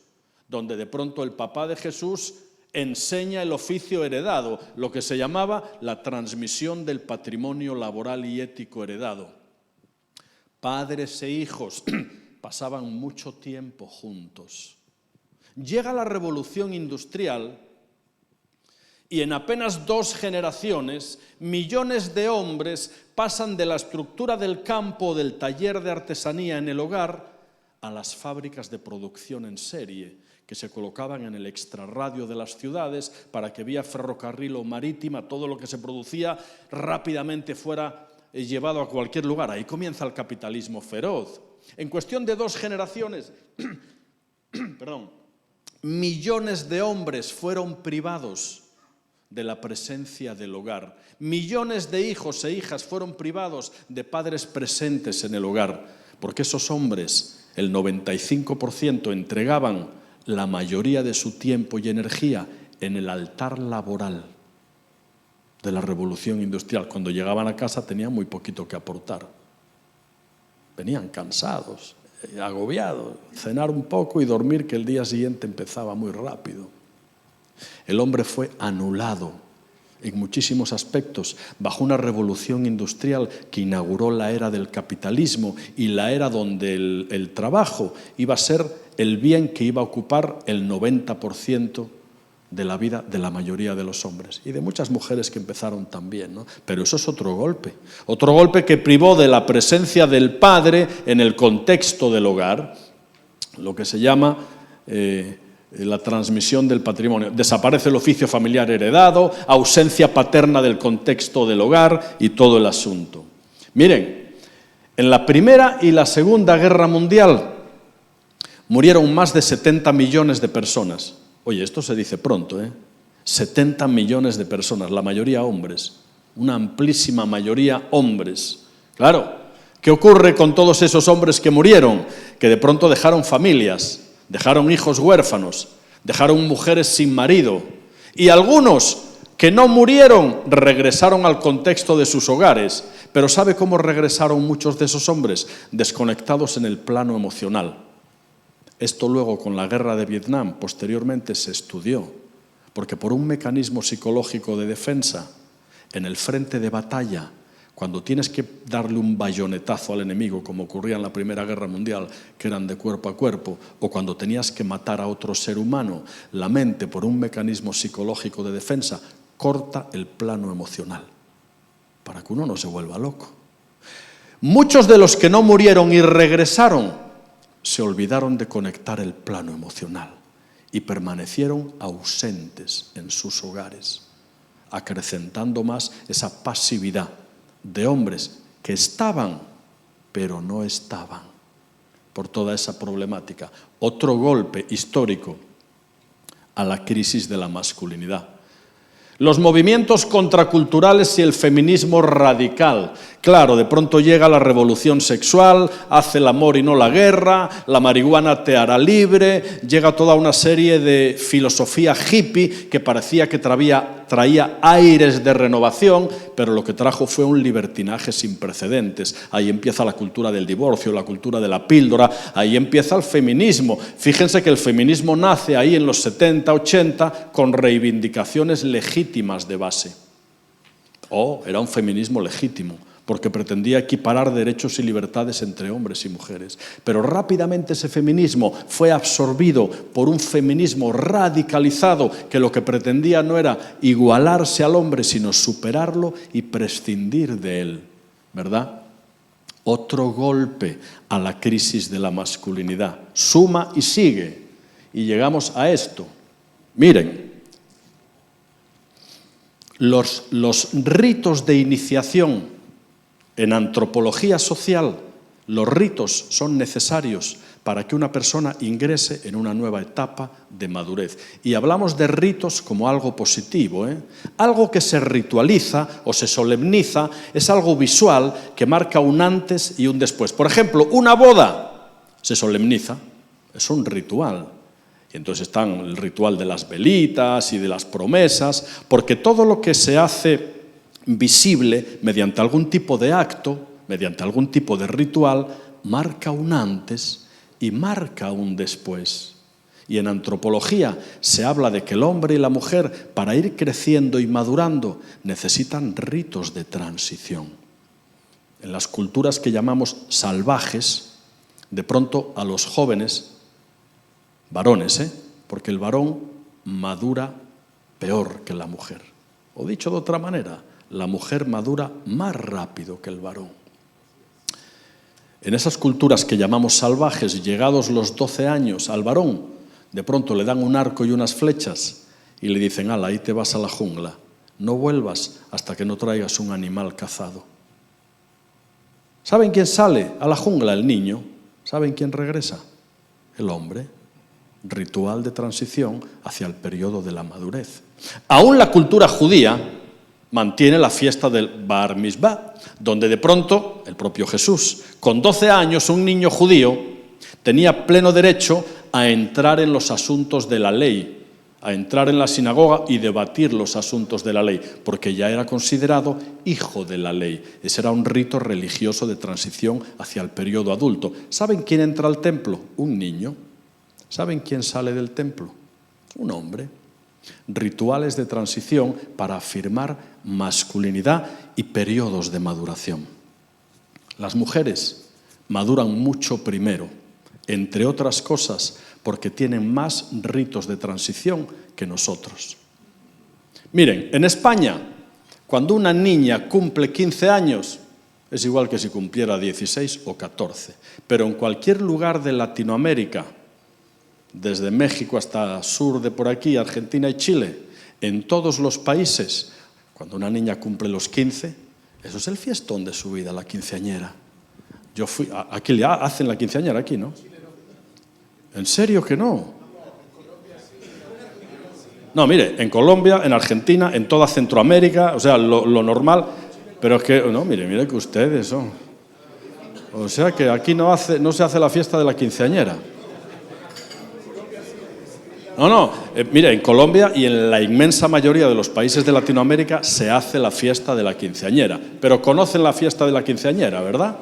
donde de pronto el papá de Jesús enseña el oficio heredado, lo que se llamaba la transmisión del patrimonio laboral y ético heredado. Padres e hijos pasaban mucho tiempo juntos. Llega la revolución industrial y en apenas 2 generaciones, millones de hombres pasan de la estructura del campo o del taller de artesanía en el hogar a las fábricas de producción en serie que se colocaban en el extrarradio de las ciudades para que vía ferrocarril o marítima todo lo que se producía rápidamente fuera llevado a cualquier lugar. Ahí comienza el capitalismo feroz. En cuestión de 2 generaciones, millones de hombres fueron privados de la presencia del hogar. Millones de hijos e hijas fueron privados de padres presentes en el hogar, porque esos hombres, el 95%, entregaban la mayoría de su tiempo y energía en el altar laboral de la revolución industrial. Cuando llegaban a casa tenían muy poquito que aportar. Venían cansados, agobiados, cenar un poco y dormir, que el día siguiente empezaba muy rápido. El hombre fue anulado en muchísimos aspectos bajo una revolución industrial que inauguró la era del capitalismo y la era donde el trabajo iba a ser el bien que iba a ocupar el 90% de la vida de la mayoría de los hombres y de muchas mujeres que empezaron también, ¿no? Pero eso es otro golpe que privó de la presencia del padre en el contexto del hogar, lo que se llama la transmisión del patrimonio. Desaparece el oficio familiar heredado, ausencia paterna del contexto del hogar y todo el asunto. Miren, en la Primera y la Segunda Guerra Mundial murieron más de 70 millones de personas. Oye, esto se dice pronto, 70 millones de personas, la mayoría hombres, una amplísima mayoría hombres. Claro, ¿qué ocurre con todos esos hombres que murieron? Que de pronto dejaron familias, dejaron hijos huérfanos, dejaron mujeres sin marido. Y algunos que no murieron regresaron al contexto de sus hogares. Pero ¿sabe cómo regresaron muchos de esos hombres? Desconectados en el plano emocional. Esto luego con la guerra de Vietnam posteriormente se estudió, porque por un mecanismo psicológico de defensa, en el frente de batalla, cuando tienes que darle un bayonetazo al enemigo, como ocurría en la Primera Guerra Mundial, que eran de cuerpo a cuerpo, o cuando tenías que matar a otro ser humano, la mente, por un mecanismo psicológico de defensa, corta el plano emocional, para que uno no se vuelva loco. Muchos de los que no murieron y regresaron se olvidaron de conectar el plano emocional y permanecieron ausentes en sus hogares, acrecentando más esa pasividad de hombres que estaban, pero no estaban, por toda esa problemática. Otro golpe histórico a la crisis de la masculinidad. Los movimientos contraculturales y el feminismo radical. Claro, de pronto llega la revolución sexual, hace el amor y no la guerra, la marihuana te hará libre, llega toda una serie de filosofía hippie que parecía que traía aires de renovación, pero lo que trajo fue un libertinaje sin precedentes. Ahí empieza la cultura del divorcio, la cultura de la píldora, ahí empieza el feminismo. Fíjense que el feminismo nace ahí en los 70, 80 con reivindicaciones legítimas de base. Era un feminismo legítimo, porque pretendía equiparar derechos y libertades entre hombres y mujeres. Pero rápidamente ese feminismo fue absorbido por un feminismo radicalizado que lo que pretendía no era igualarse al hombre, sino superarlo y prescindir de él, ¿verdad? Otro golpe a la crisis de la masculinidad. Suma y sigue. Y llegamos a esto. Miren, los ritos de iniciación en antropología social, los ritos son necesarios para que una persona ingrese en una nueva etapa de madurez. Y hablamos de ritos como algo positivo, Algo que se ritualiza o se solemniza es algo visual que marca un antes y un después. Por ejemplo, una boda se solemniza, es un ritual. Y entonces están el ritual de las velitas y de las promesas, porque todo lo que se hace visible mediante algún tipo de acto, mediante algún tipo de ritual, marca un antes y marca un después. Y en antropología se habla de que el hombre y la mujer, para ir creciendo y madurando, necesitan ritos de transición. En las culturas que llamamos salvajes, de pronto a los jóvenes, varones, porque el varón madura peor que la mujer. O dicho de otra manera, la mujer madura más rápido que el varón. En esas culturas que llamamos salvajes, llegados los 12 años al varón, de pronto le dan un arco y unas flechas y le dicen, ala, ahí te vas a la jungla, no vuelvas hasta que no traigas un animal cazado. ¿Saben quién sale a la jungla? El niño. ¿Saben quién regresa? El hombre. Ritual de transición hacia el periodo de la madurez. Aún la cultura judía mantiene la fiesta del Bar Mizvah, donde de pronto el propio Jesús, con 12 años, un niño judío, tenía pleno derecho a entrar en los asuntos de la ley, a entrar en la sinagoga y debatir los asuntos de la ley, porque ya era considerado hijo de la ley. Ese era un rito religioso de transición hacia el periodo adulto. ¿Saben quién entra al templo? Un niño. ¿Saben quién sale del templo? Un hombre. Rituales de transición para afirmar masculinidad y periodos de maduración. Las mujeres maduran mucho primero, entre otras cosas, porque tienen más ritos de transición que nosotros. Miren, en España, cuando una niña cumple 15 años, es igual que si cumpliera 16 o 14. Pero en cualquier lugar de Latinoamérica, desde México hasta sur de por aquí, Argentina y Chile, en todos los países, cuando una niña cumple los 15, eso es el fiestón de su vida, la quinceañera. Yo fui, aquí hacen la quinceañera aquí, ¿no? ¿En serio que no? No, mire, en Colombia, en Argentina, en toda Centroamérica, o sea, lo normal, pero es que, no, mire que ustedes son. O sea que aquí no se hace la fiesta de la quinceañera. No, mire, en Colombia y en la inmensa mayoría de los países de Latinoamérica se hace la fiesta de la quinceañera. Pero conocen la fiesta de la quinceañera, ¿verdad?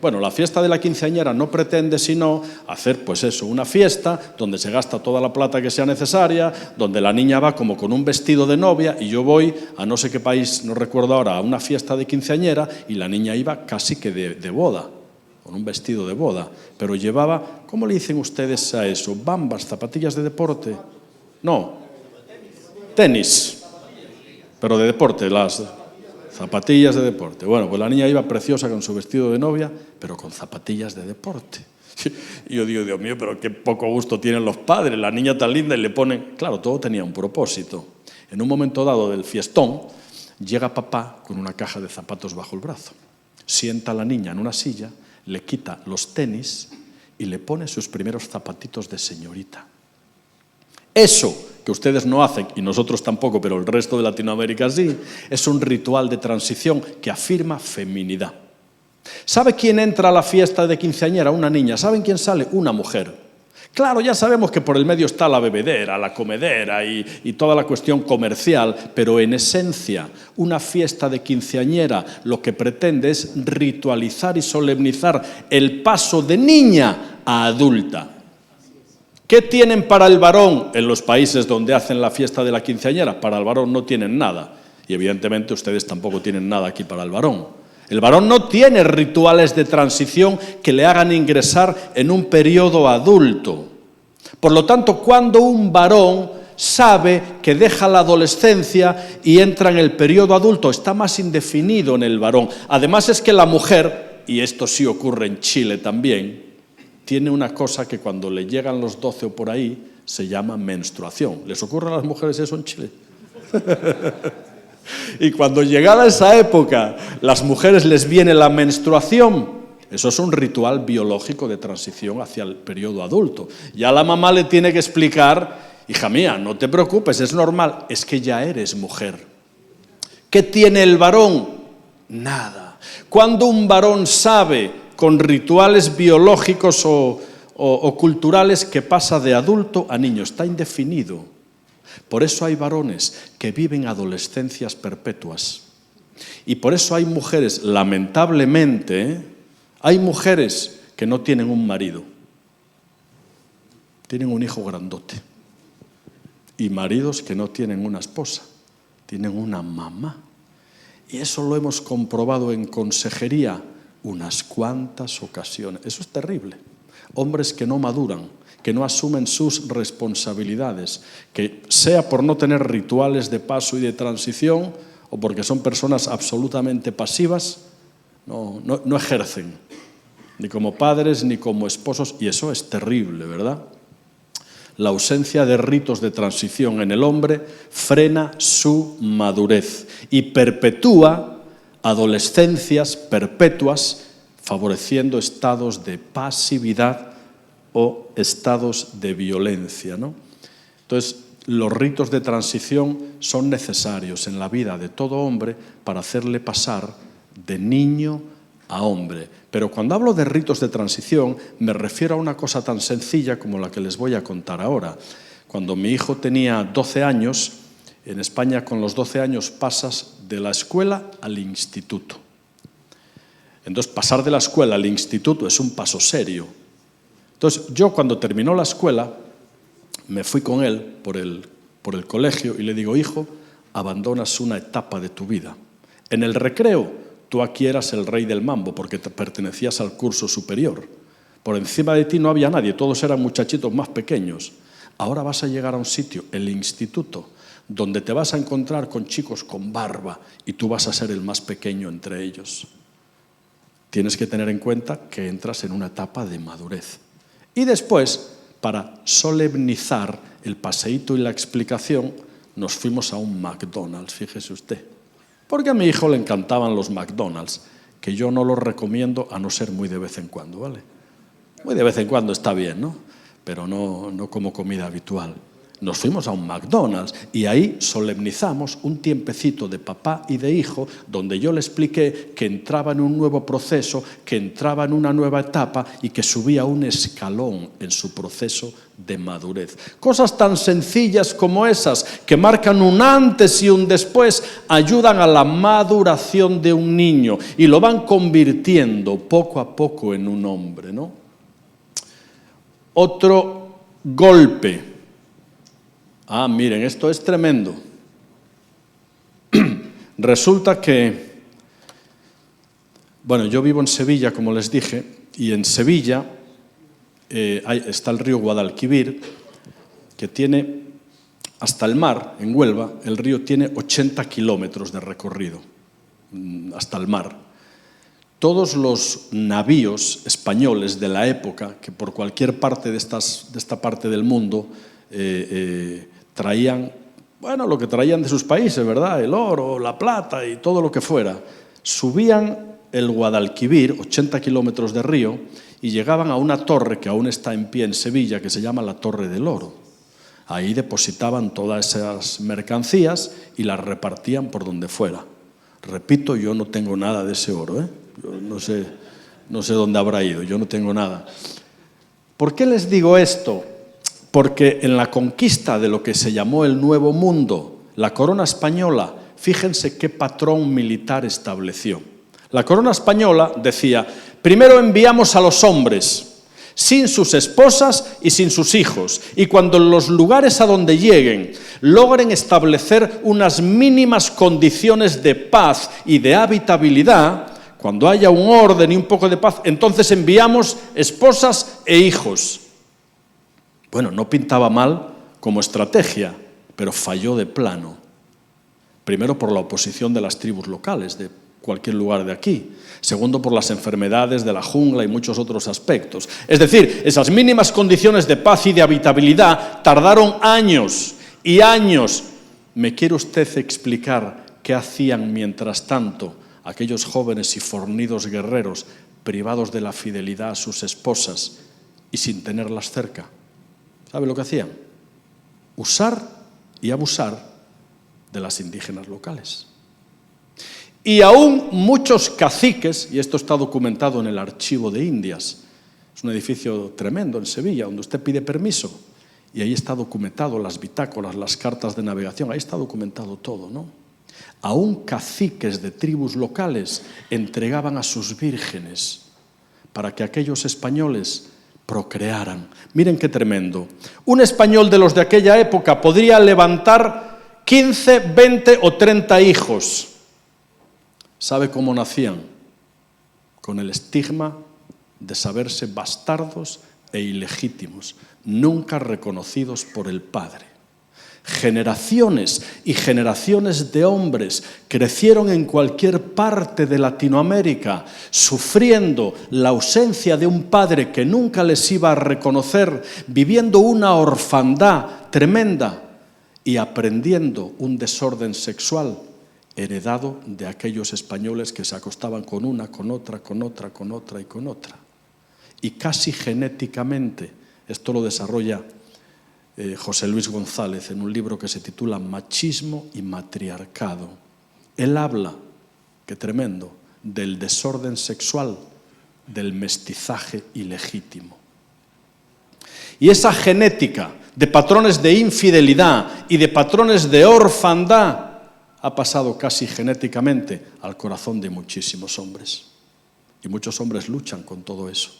Bueno, la fiesta de la quinceañera no pretende sino hacer, pues eso, una fiesta donde se gasta toda la plata que sea necesaria, donde la niña va como con un vestido de novia y yo voy a no sé qué país, no recuerdo ahora, a una fiesta de quinceañera y la niña iba casi que de boda, con un vestido de boda, pero llevaba, ¿cómo le dicen ustedes a eso? ¿Bambas, zapatillas de deporte? No, tenis, pero de deporte, las zapatillas de deporte. Bueno, pues la niña iba preciosa con su vestido de novia, pero con zapatillas de deporte. Y yo digo, Dios mío, pero qué poco gusto tienen los padres, la niña tan linda y le ponen... Claro, todo tenía un propósito. En un momento dado del fiestón, llega papá con una caja de zapatos bajo el brazo, sienta a la niña en una silla, le quita los tenis y le pone sus primeros zapatitos de señorita. Eso que ustedes no hacen, y nosotros tampoco, pero el resto de Latinoamérica sí, es un ritual de transición que afirma feminidad. ¿Sabe quién entra a la fiesta de quinceañera? Una niña. ¿Saben quién sale? Una mujer. Claro, ya sabemos que por el medio está la bebedera, la comedera y toda la cuestión comercial, pero en esencia, una fiesta de quinceañera lo que pretende es ritualizar y solemnizar el paso de niña a adulta. ¿Qué tienen para el varón en los países donde hacen la fiesta de la quinceañera? Para el varón no tienen nada. Y evidentemente ustedes tampoco tienen nada aquí para el varón. El varón no tiene rituales de transición que le hagan ingresar en un periodo adulto. Por lo tanto, cuando un varón sabe que deja la adolescencia y entra en el periodo adulto, está más indefinido en el varón. Además es que la mujer, y esto sí ocurre en Chile también, tiene una cosa que cuando le llegan los 12 o por ahí se llama menstruación. ¿Les ocurre a las mujeres eso en Chile? Y cuando llegada esa época, las mujeres les viene la menstruación. Eso es un ritual biológico de transición hacia el periodo adulto. Ya la mamá le tiene que explicar, hija mía, no te preocupes, es normal, es que ya eres mujer. ¿Qué tiene el varón? Nada. Cuando un varón sabe con rituales biológicos o culturales que pasa de adulto a niño, está indefinido. Por eso hay varones que viven adolescencias perpetuas. Y por eso hay mujeres, lamentablemente, hay mujeres que no tienen un marido. Tienen un hijo grandote. Y maridos que no tienen una esposa, tienen una mamá. Y eso lo hemos comprobado en consejería unas cuantas ocasiones. Eso es terrible. Hombres que no maduran, que no asumen sus responsabilidades, que sea por no tener rituales de paso y de transición o porque son personas absolutamente pasivas, no ejercen. ni como padres, ni como esposos, y eso es terrible, ¿verdad? La ausencia de ritos de transición en el hombre frena su madurez y perpetúa adolescencias perpetuas, favoreciendo estados de pasividad o estados de violencia, ¿no? Entonces, los ritos de transición son necesarios en la vida de todo hombre para hacerle pasar de niño a hombre. Pero cuando hablo de ritos de transición, me refiero a una cosa tan sencilla como la que les voy a contar ahora. Cuando mi hijo tenía 12 años, en España con los 12 años pasas de la escuela al instituto. Entonces, pasar de la escuela al instituto es un paso serio. Entonces, yo cuando terminó la escuela, me fui con él por el colegio y le digo, hijo, abandonas una etapa de tu vida. En el recreo, tú aquí eras el rey del mambo porque te pertenecías al curso superior. Por encima de ti no había nadie, todos eran muchachitos más pequeños. Ahora vas a llegar a un sitio, el instituto, donde te vas a encontrar con chicos con barba y tú vas a ser el más pequeño entre ellos. Tienes que tener en cuenta que entras en una etapa de madurez. Y después, para solemnizar el paseíto y la explicación, nos fuimos a un McDonald's, fíjese usted. Porque a mi hijo le encantaban los McDonald's, que yo no los recomiendo a no ser muy de vez en cuando, ¿vale? Muy de vez en cuando está bien, ¿no? Pero no como comida habitual. Nos fuimos a un McDonald's y ahí solemnizamos un tiempecito de papá y de hijo donde yo le expliqué que entraba en un nuevo proceso, que entraba en una nueva etapa y que subía un escalón en su proceso de madurez. Cosas tan sencillas como esas que marcan un antes y un después ayudan a la maduración de un niño y lo van convirtiendo poco a poco en un hombre, ¿no? Otro golpe. Miren, esto es tremendo. Resulta que, bueno, yo vivo en Sevilla, como les dije, y en Sevilla está el río Guadalquivir, que tiene hasta el mar, en Huelva, el río tiene 80 kilómetros de recorrido, hasta el mar. Todos los navíos españoles de la época, que por cualquier parte de esta parte del mundo traían, bueno, lo que traían de sus países, ¿verdad? El oro, la plata y todo lo que fuera. Subían el Guadalquivir, 80 kilómetros de río, y llegaban a una torre que aún está en pie en Sevilla, que se llama la Torre del Oro. Ahí depositaban todas esas mercancías y las repartían por donde fuera. Repito, yo no tengo nada de ese oro, ¿eh? Yo no sé dónde habrá ido, yo no tengo nada. ¿Por qué les digo esto? Porque en la conquista de lo que se llamó el Nuevo Mundo, la corona española, fíjense qué patrón militar estableció. La corona española decía, primero enviamos a los hombres, sin sus esposas y sin sus hijos, y cuando en los lugares a donde lleguen logren establecer unas mínimas condiciones de paz y de habitabilidad, cuando haya un orden y un poco de paz, entonces enviamos esposas e hijos. Bueno, no pintaba mal como estrategia, pero falló de plano. Primero por la oposición de las tribus locales, de cualquier lugar de aquí. Segundo, por las enfermedades de la jungla y muchos otros aspectos. Es decir, esas mínimas condiciones de paz y de habitabilidad tardaron años y años. ¿Me quiere usted explicar qué hacían mientras tanto aquellos jóvenes y fornidos guerreros privados de la fidelidad a sus esposas y sin tenerlas cerca? ¿Sabe lo que hacían? Usar y abusar de las indígenas locales. Y aún muchos caciques, y esto está documentado en el Archivo de Indias, es un edificio tremendo en Sevilla, donde usted pide permiso, y ahí está documentado las bitácoras, las cartas de navegación, ahí está documentado todo, ¿no? Aún caciques de tribus locales entregaban a sus vírgenes para que aquellos españoles procrearan. Miren qué tremendo. Un español de los de aquella época podría levantar 15, 20 o 30 hijos. ¿Sabe cómo nacían? Con el estigma de saberse bastardos e ilegítimos, nunca reconocidos por el padre. Generaciones y generaciones de hombres crecieron en cualquier parte de Latinoamérica sufriendo la ausencia de un padre que nunca les iba a reconocer, viviendo una orfandad tremenda y aprendiendo un desorden sexual heredado de aquellos españoles que se acostaban con una, con otra, con otra, con otra y con otra. Y casi genéticamente, esto lo desarrolla José Luis González en un libro que se titula Machismo y Matriarcado. Él habla, qué tremendo, del desorden sexual, del mestizaje ilegítimo. Y esa genética de patrones de infidelidad y de patrones de orfandad ha pasado casi genéticamente al corazón de muchísimos hombres. Y muchos hombres luchan con todo eso,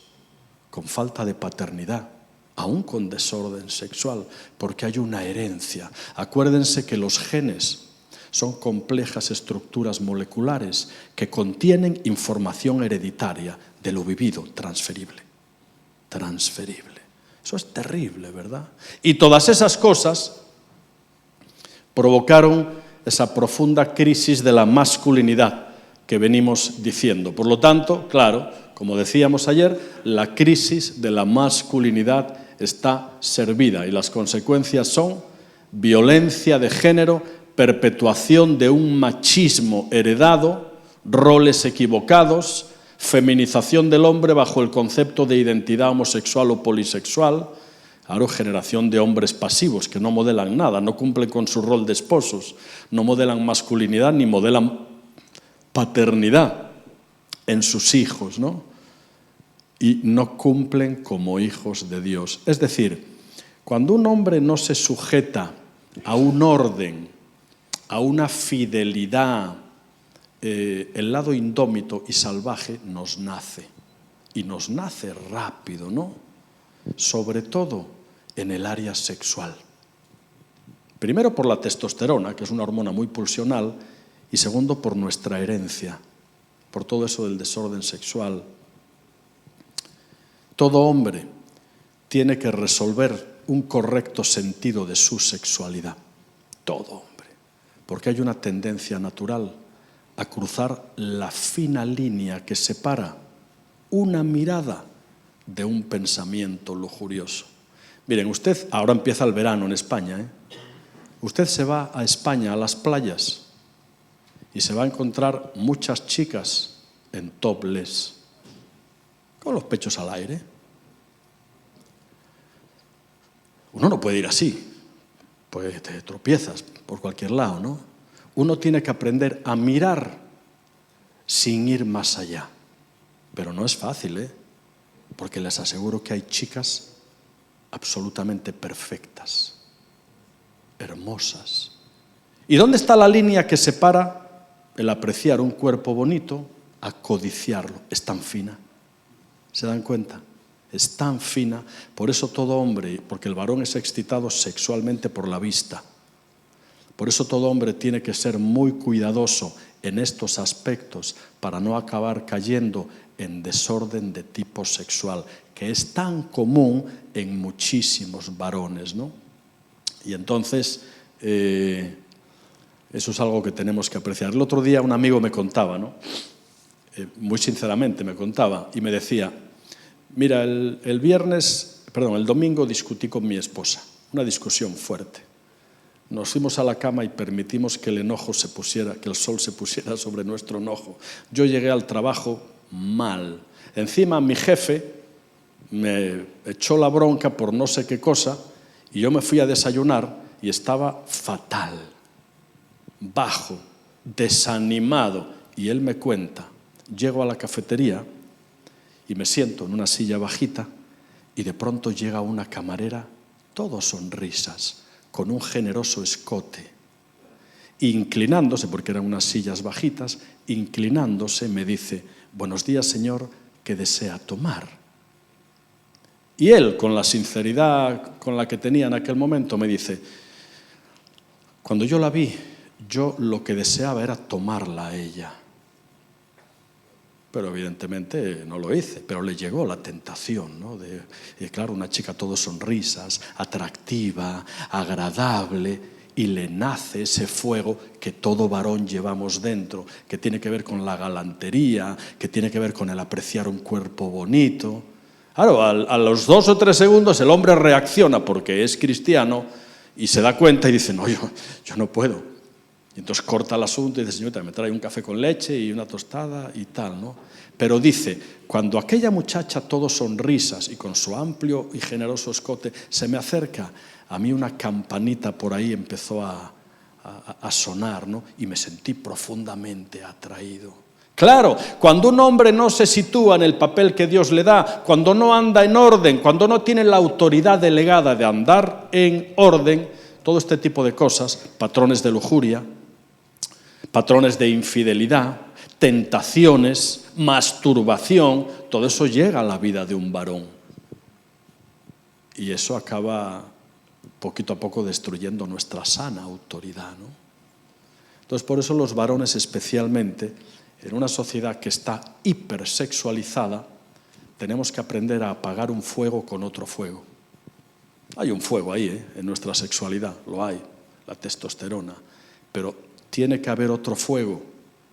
con falta de paternidad, aún con desorden sexual, porque hay una herencia. Acuérdense que los genes son complejas estructuras moleculares que contienen información hereditaria de lo vivido, transferible. Transferible. Eso es terrible, ¿verdad? Y todas esas cosas provocaron esa profunda crisis de la masculinidad que venimos diciendo. Por lo tanto, claro, como decíamos ayer, la crisis de la masculinidad está servida y las consecuencias son violencia de género, perpetuación de un machismo heredado, roles equivocados, feminización del hombre bajo el concepto de identidad homosexual o polisexual, generación de hombres pasivos que no modelan nada, no cumplen con su rol de esposos, no modelan masculinidad ni modelan paternidad en sus hijos, ¿no? Y no cumplen como hijos de Dios. Es decir, cuando un hombre no se sujeta a un orden, a una fidelidad, el lado indómito y salvaje nos nace. Y nos nace rápido, ¿no? Sobre todo en el área sexual. Primero por la testosterona, que es una hormona muy pulsional, y segundo por nuestra herencia, por todo eso del desorden sexual. Todo hombre tiene que resolver un correcto sentido de su sexualidad. Todo hombre. Porque hay una tendencia natural a cruzar la fina línea que separa una mirada de un pensamiento lujurioso. Miren, usted, ahora empieza el verano en España, Usted se va a España, a las playas, y se va a encontrar muchas chicas en topless, con los pechos al aire. Uno no puede ir así, pues te tropiezas por cualquier lado, ¿no? Uno tiene que aprender a mirar sin ir más allá. Pero no es fácil, porque les aseguro que hay chicas absolutamente perfectas, hermosas. ¿Y dónde está la línea que separa el apreciar un cuerpo bonito a codiciarlo? Es tan fina. ¿Se dan cuenta? Es tan fina. Por eso todo hombre, porque el varón es excitado sexualmente por la vista. Por eso todo hombre tiene que ser muy cuidadoso en estos aspectos para no acabar cayendo en desorden de tipo sexual, que es tan común en muchísimos varones, ¿no? Y entonces, eso es algo que tenemos que apreciar. El otro día un amigo me contaba, ¿no? Muy sinceramente me contaba, y me decía, mira, el domingo discutí con mi esposa, una discusión fuerte. Nos fuimos a la cama y permitimos que el sol se pusiera sobre nuestro enojo. Yo llegué al trabajo mal. Encima mi jefe me echó la bronca por no sé qué cosa y yo me fui a desayunar y estaba fatal, bajo, desanimado. Y él me cuenta, llego a la cafetería y me siento en una silla bajita y de pronto llega una camarera, todo sonrisas, con un generoso escote, inclinándose, porque eran unas sillas bajitas, inclinándose me dice, buenos días señor, ¿qué desea tomar? Y él, con la sinceridad con la que tenía en aquel momento, me dice, cuando yo la vi, yo lo que deseaba era tomarla a ella. Pero evidentemente no lo hice, pero le llegó la tentación, ¿no? Claro, una chica todo sonrisas, atractiva, agradable, y le nace ese fuego que todo varón llevamos dentro, que tiene que ver con la galantería, que tiene que ver con el apreciar un cuerpo bonito. Claro, a los 2 o 3 segundos el hombre reacciona porque es cristiano y se da cuenta y dice, no, yo no puedo. Y entonces corta el asunto y dice, señorita, me trae un café con leche y una tostada y tal, ¿no? Pero dice, cuando aquella muchacha, todo sonrisas y con su amplio y generoso escote, se me acerca, a mí una campanita por ahí empezó a sonar, ¿no? Y me sentí profundamente atraído. Claro, cuando un hombre no se sitúa en el papel que Dios le da, cuando no anda en orden, cuando no tiene la autoridad delegada de andar en orden, todo este tipo de cosas, patrones de lujuria, patrones de infidelidad, tentaciones, masturbación, todo eso llega a la vida de un varón. Y eso acaba poquito a poco destruyendo nuestra sana autoridad, ¿no? Entonces, por eso los varones especialmente, en una sociedad que está hipersexualizada, tenemos que aprender a apagar un fuego con otro fuego. Hay un fuego ahí, en nuestra sexualidad, lo hay, la testosterona, pero tiene que haber otro fuego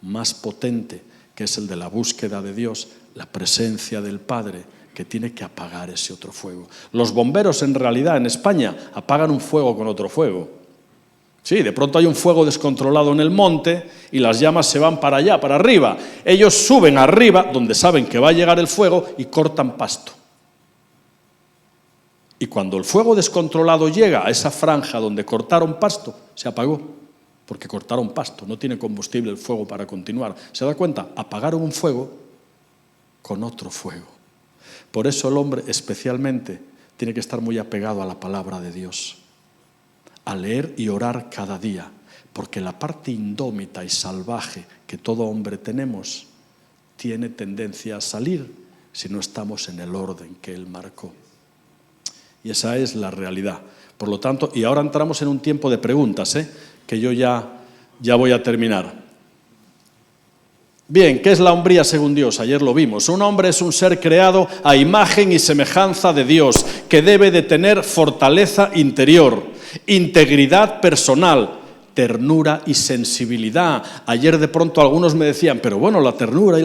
más potente, que es el de la búsqueda de Dios, la presencia del Padre, que tiene que apagar ese otro fuego. Los bomberos en realidad en España apagan un fuego con otro fuego. Sí, de pronto hay un fuego descontrolado en el monte y las llamas se van para allá, para arriba. Ellos suben arriba, donde saben que va a llegar el fuego, y cortan pasto. Y cuando el fuego descontrolado llega a esa franja donde cortaron pasto, se apagó, porque cortaron pasto, no tiene combustible el fuego para continuar. ¿Se da cuenta? Apagaron un fuego con otro fuego. Por eso el hombre especialmente tiene que estar muy apegado a la palabra de Dios, a leer y orar cada día, porque la parte indómita y salvaje que todo hombre tenemos tiene tendencia a salir si no estamos en el orden que Él marcó. Y esa es la realidad. Por lo tanto, y ahora entramos en un tiempo de preguntas, que yo ya voy a terminar. Bien, ¿qué es la hombría según Dios? Ayer lo vimos. Un hombre es un ser creado a imagen y semejanza de Dios, que debe de tener fortaleza interior, integridad personal, ternura y sensibilidad. Ayer de pronto algunos me decían, pero bueno, la ternura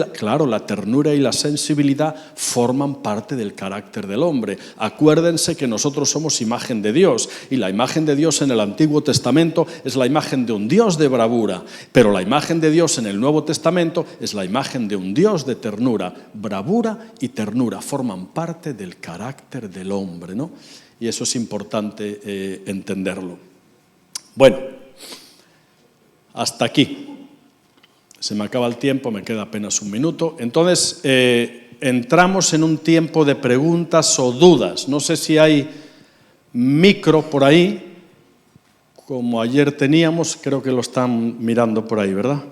y la sensibilidad forman parte del carácter del hombre. Acuérdense que nosotros somos imagen de Dios, y la imagen de Dios en el Antiguo Testamento es la imagen de un Dios de bravura, pero la imagen de Dios en el Nuevo Testamento es la imagen de un Dios de ternura. Bravura y ternura forman parte del carácter del hombre, ¿no? Y eso es importante entenderlo. Bueno, hasta aquí. Se me acaba el tiempo, me queda apenas un minuto. Entonces, entramos en un tiempo de preguntas o dudas. No sé si hay micro por ahí, como ayer teníamos, creo que lo están mirando por ahí, ¿verdad?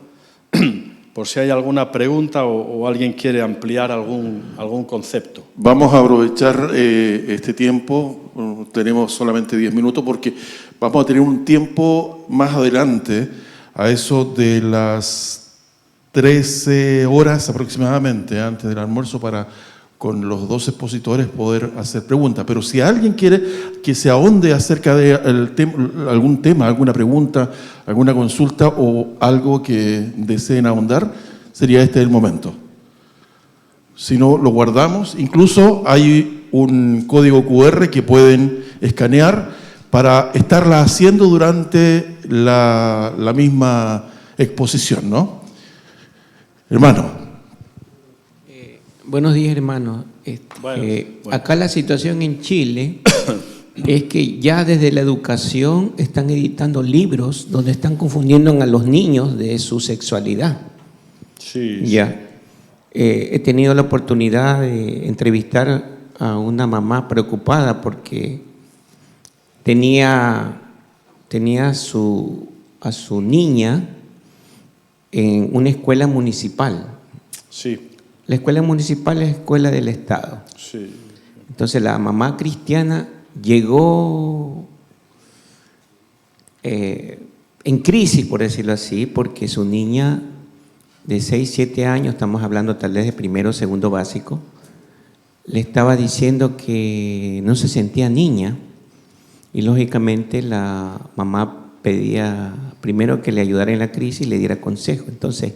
Por si hay alguna pregunta o alguien quiere ampliar algún concepto. Vamos a aprovechar este tiempo, tenemos solamente 10 minutos, porque vamos a tener un tiempo más adelante, a eso de las 13 horas aproximadamente, antes del almuerzo, para con los 2 expositores poder hacer preguntas. Pero si alguien quiere que se ahonde acerca de algún tema, alguna pregunta, alguna consulta o algo que deseen ahondar, sería este el momento. Si no, lo guardamos. Incluso hay un código QR que pueden escanear para estarla haciendo durante la misma exposición, ¿no? Hermano. Buenos días, hermano. Bueno. Acá la situación en Chile es que ya desde la educación están editando libros donde están confundiendo a los niños de su sexualidad. Sí. Ya. He tenido la oportunidad de entrevistar a una mamá preocupada porque tenía a su niña en una escuela municipal. Sí. La escuela municipal es escuela del Estado. Sí. Entonces la mamá cristiana llegó en crisis, por decirlo así, porque su niña de 6, 7 años, estamos hablando tal vez de primero o segundo básico, le estaba diciendo que no se sentía niña, y lógicamente la mamá pedía primero que le ayudara en la crisis y le diera consejo. Entonces,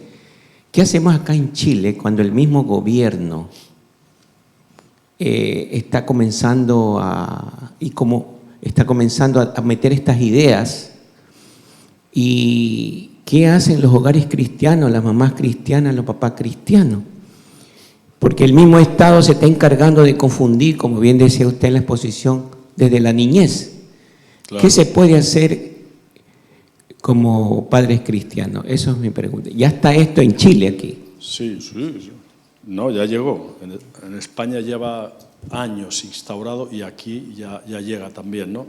¿qué hacemos acá en Chile cuando el mismo gobierno está comenzando a meter estas ideas? ¿Y qué hacen los hogares cristianos, las mamás cristianas, los papás cristianos? Porque el mismo Estado se está encargando de confundir, como bien decía usted en la exposición, desde la niñez. Claro. ¿Qué se puede hacer como padres cristianos? Eso es mi pregunta. ¿Ya está esto en Chile aquí? Sí. No, ya llegó. En España lleva años instaurado y aquí ya llega también, ¿no?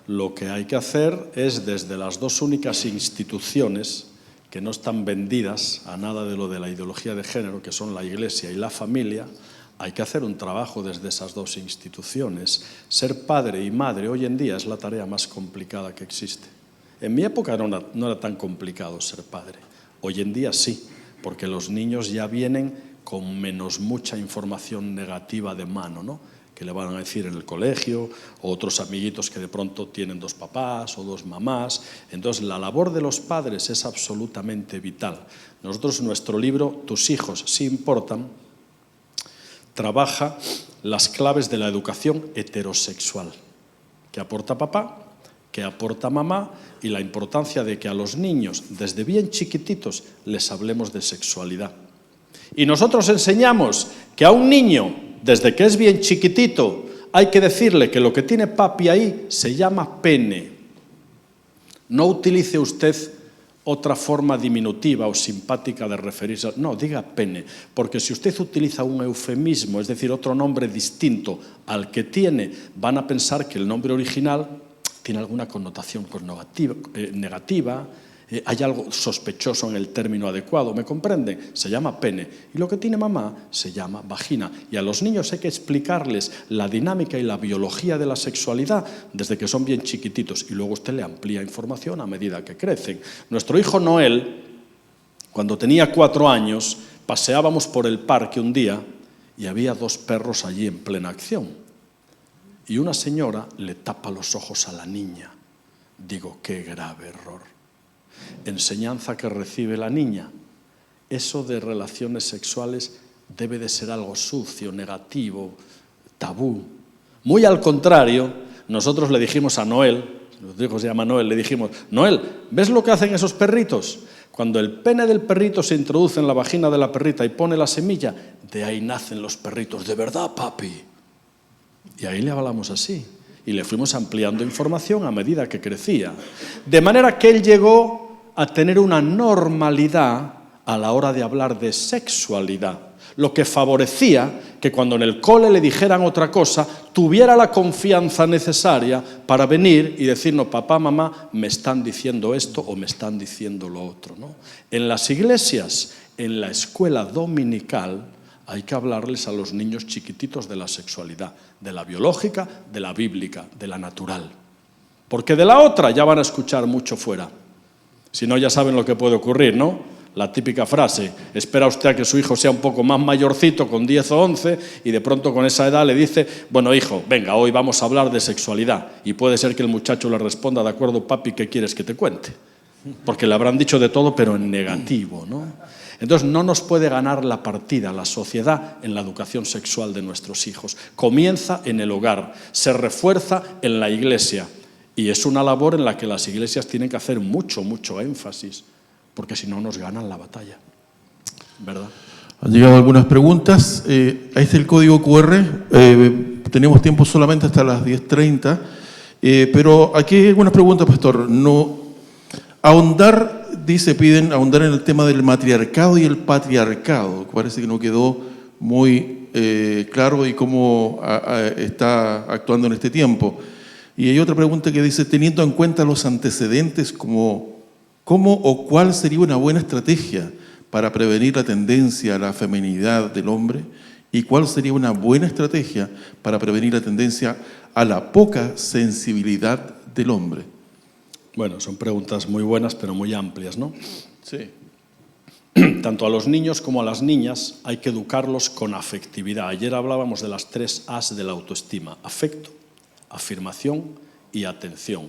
Lo que hay que hacer es, desde las dos únicas instituciones que no están vendidas a nada de lo de la ideología de género, que son la Iglesia y la familia, hay que hacer un trabajo desde esas dos instituciones. Ser padre y madre hoy en día es la tarea más complicada que existe. En mi época no era tan complicado ser padre. Hoy en día sí, porque los niños ya vienen con menos mucha información negativa de mano, ¿no? Que le van a decir en el colegio, o otros amiguitos que de pronto tienen dos papás o dos mamás. Entonces, la labor de los padres es absolutamente vital. Nosotros, nuestro libro, Tus hijos sí importan, trabaja las claves de la educación heterosexual, que aporta papá, que aporta mamá, y la importancia de que a los niños, desde bien chiquititos, les hablemos de sexualidad. Y nosotros enseñamos que a un niño, desde que es bien chiquitito, hay que decirle que lo que tiene papi ahí se llama pene. No utilice usted otra forma diminutiva o simpática de referirse. No, diga pene, porque si usted utiliza un eufemismo, es decir, otro nombre distinto al que tiene, van a pensar que el nombre original tiene alguna connotación negativa, hay algo sospechoso en el término adecuado, ¿me comprenden? Se llama pene. Y lo que tiene mamá se llama vagina. Y a los niños hay que explicarles la dinámica y la biología de la sexualidad desde que son bien chiquititos. Y luego usted le amplía información a medida que crecen. Nuestro hijo Noel, cuando tenía 4 años, paseábamos por el parque un día y había 2 perros allí en plena acción. Y una señora le tapa los ojos a la niña. Digo, qué grave error. Enseñanza que recibe la niña. Eso de relaciones sexuales debe de ser algo sucio, negativo, tabú. Muy al contrario, nosotros le dijimos a Noel, nuestro hijo se llama Noel, le dijimos, Noel, ¿ves lo que hacen esos perritos? Cuando el pene del perrito se introduce en la vagina de la perrita y pone la semilla, de ahí nacen los perritos. ¿De verdad, papi? Y ahí le hablamos así. Y le fuimos ampliando información a medida que crecía. De manera que él llegó a tener una normalidad a la hora de hablar de sexualidad, lo que favorecía que cuando en el cole le dijeran otra cosa, tuviera la confianza necesaria para venir y decirnos, papá, mamá, me están diciendo esto o me están diciendo lo otro, ¿no? En las iglesias, en la escuela dominical, hay que hablarles a los niños chiquititos de la sexualidad, de la biológica, de la bíblica, de la natural. Porque de la otra ya van a escuchar mucho fuera. Si no, ya saben lo que puede ocurrir, ¿no? La típica frase, espera usted a que su hijo sea un poco más mayorcito, con 10 o 11, y de pronto con esa edad le dice, bueno, hijo, venga, hoy vamos a hablar de sexualidad. Y puede ser que el muchacho le responda, de acuerdo, papi, ¿qué quieres que te cuente? Porque le habrán dicho de todo, pero en negativo, ¿no? Entonces, no nos puede ganar la partida la sociedad en la educación sexual de nuestros hijos. Comienza en el hogar, se refuerza en la iglesia. Y es una labor en la que las iglesias tienen que hacer mucho énfasis, porque si no nos ganan la batalla, ¿verdad? Han llegado algunas preguntas. Ahí está el código QR. Tenemos tiempo solamente hasta las 10:30. Pero aquí hay algunas preguntas, pastor. Piden ahondar en el tema del matriarcado y el patriarcado, que parece que no quedó muy claro y cómo está actuando en este tiempo. Y hay otra pregunta que dice, teniendo en cuenta los antecedentes, ¿cómo o cuál sería una buena estrategia para prevenir la tendencia a la feminidad del hombre? ¿Y cuál sería una buena estrategia para prevenir la tendencia a la poca sensibilidad del hombre? Bueno, son preguntas muy buenas, pero muy amplias, ¿no? Sí. Tanto a los niños como a las niñas hay que educarlos con afectividad. Ayer hablábamos de las 3 A's de la autoestima: afecto, afirmación y atención.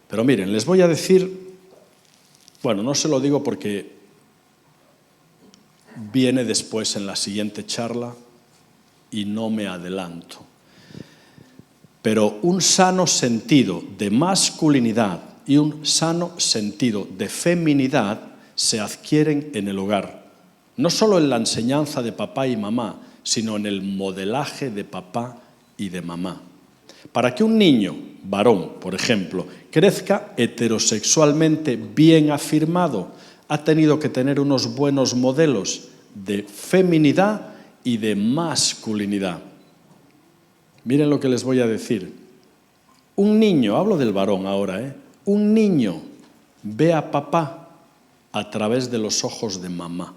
Pero miren, les voy a decir, bueno, no se lo digo porque viene después en la siguiente charla y no me adelanto. Pero un sano sentido de masculinidad y un sano sentido de feminidad se adquieren en el hogar. No solo en la enseñanza de papá y mamá, sino en el modelaje de papá y de mamá. Para que un niño, varón, por ejemplo, crezca heterosexualmente bien afirmado, ha tenido que tener unos buenos modelos de feminidad y de masculinidad. Miren lo que les voy a decir. Un niño, hablo del varón ahora, un niño ve a papá a través de los ojos de mamá.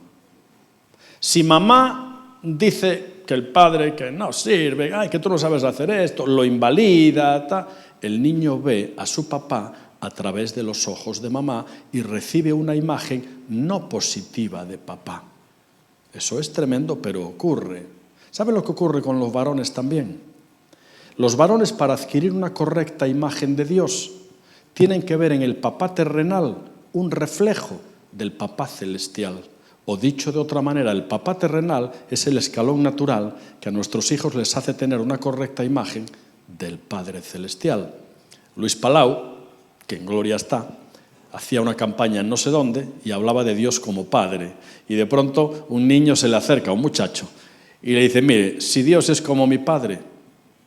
Si mamá dice que el padre que no sirve, ay, que tú no sabes hacer esto, lo invalida, el niño ve a su papá a través de los ojos de mamá y recibe una imagen no positiva de papá. Eso es tremendo, pero ocurre. ¿Saben lo que ocurre con los varones también? Los varones, para adquirir una correcta imagen de Dios, tienen que ver en el papá terrenal un reflejo del papá celestial. O dicho de otra manera, el papá terrenal es el escalón natural que a nuestros hijos les hace tener una correcta imagen del Padre Celestial. Luis Palau, que en gloria está, hacía una campaña en no sé dónde y hablaba de Dios como Padre. Y de pronto un niño se le acerca, un muchacho, y le dice, mire, si Dios es como mi padre,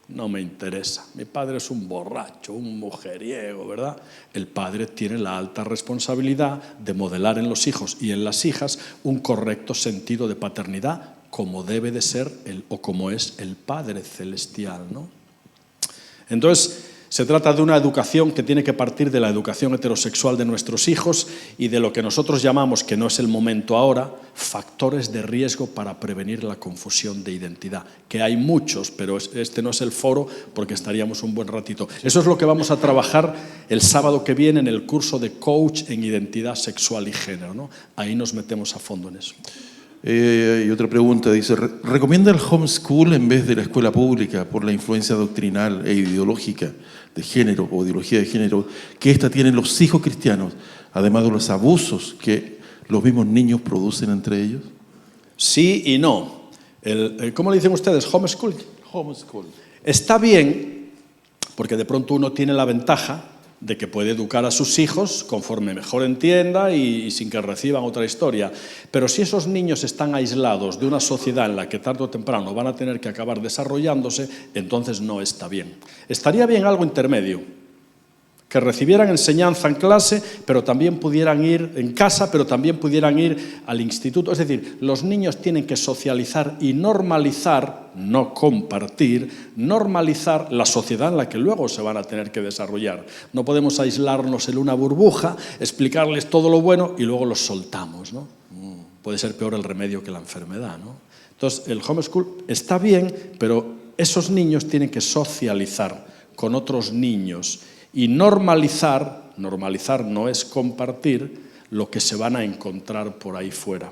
no me interesa. Mi padre es un borracho, un mujeriego, ¿verdad? El padre tiene la alta responsabilidad de modelar en los hijos y en las hijas un correcto sentido de paternidad, como debe de ser o como es el Padre Celestial, ¿no? Entonces, se trata de una educación que tiene que partir de la educación heterosexual de nuestros hijos y de lo que nosotros llamamos, que no es el momento ahora, factores de riesgo para prevenir la confusión de identidad. Que hay muchos, pero este no es el foro porque estaríamos un buen ratito. Eso es lo que vamos a trabajar el sábado que viene en el curso de coach en identidad sexual y género, ¿no? Ahí nos metemos a fondo en eso. Y otra pregunta, dice, ¿recomienda el homeschool en vez de la escuela pública por la influencia doctrinal e ideológica de género o ideología de género que ésta tiene en los hijos cristianos, además de los abusos que los mismos niños producen entre ellos? Sí y no. ¿Cómo le dicen ustedes? ¿Homeschool? Homeschool. Está bien, porque de pronto uno tiene la ventaja de que puede educar a sus hijos conforme mejor entienda y sin que reciban otra historia. Pero si esos niños están aislados de una sociedad en la que tarde o temprano van a tener que acabar desarrollándose, entonces no está bien. Estaría bien algo intermedio, que recibieran enseñanza en clase, pero también pudieran ir en casa, pero también pudieran ir al instituto. Es decir, los niños tienen que socializar y normalizar, no compartir, normalizar la sociedad en la que luego se van a tener que desarrollar. No podemos aislarnos en una burbuja, explicarles todo lo bueno y luego los soltamos, ¿no? Puede ser peor el remedio que la enfermedad, ¿no? Entonces, el homeschool está bien, pero esos niños tienen que socializar con otros niños. Y normalizar no es compartir lo que se van a encontrar por ahí fuera.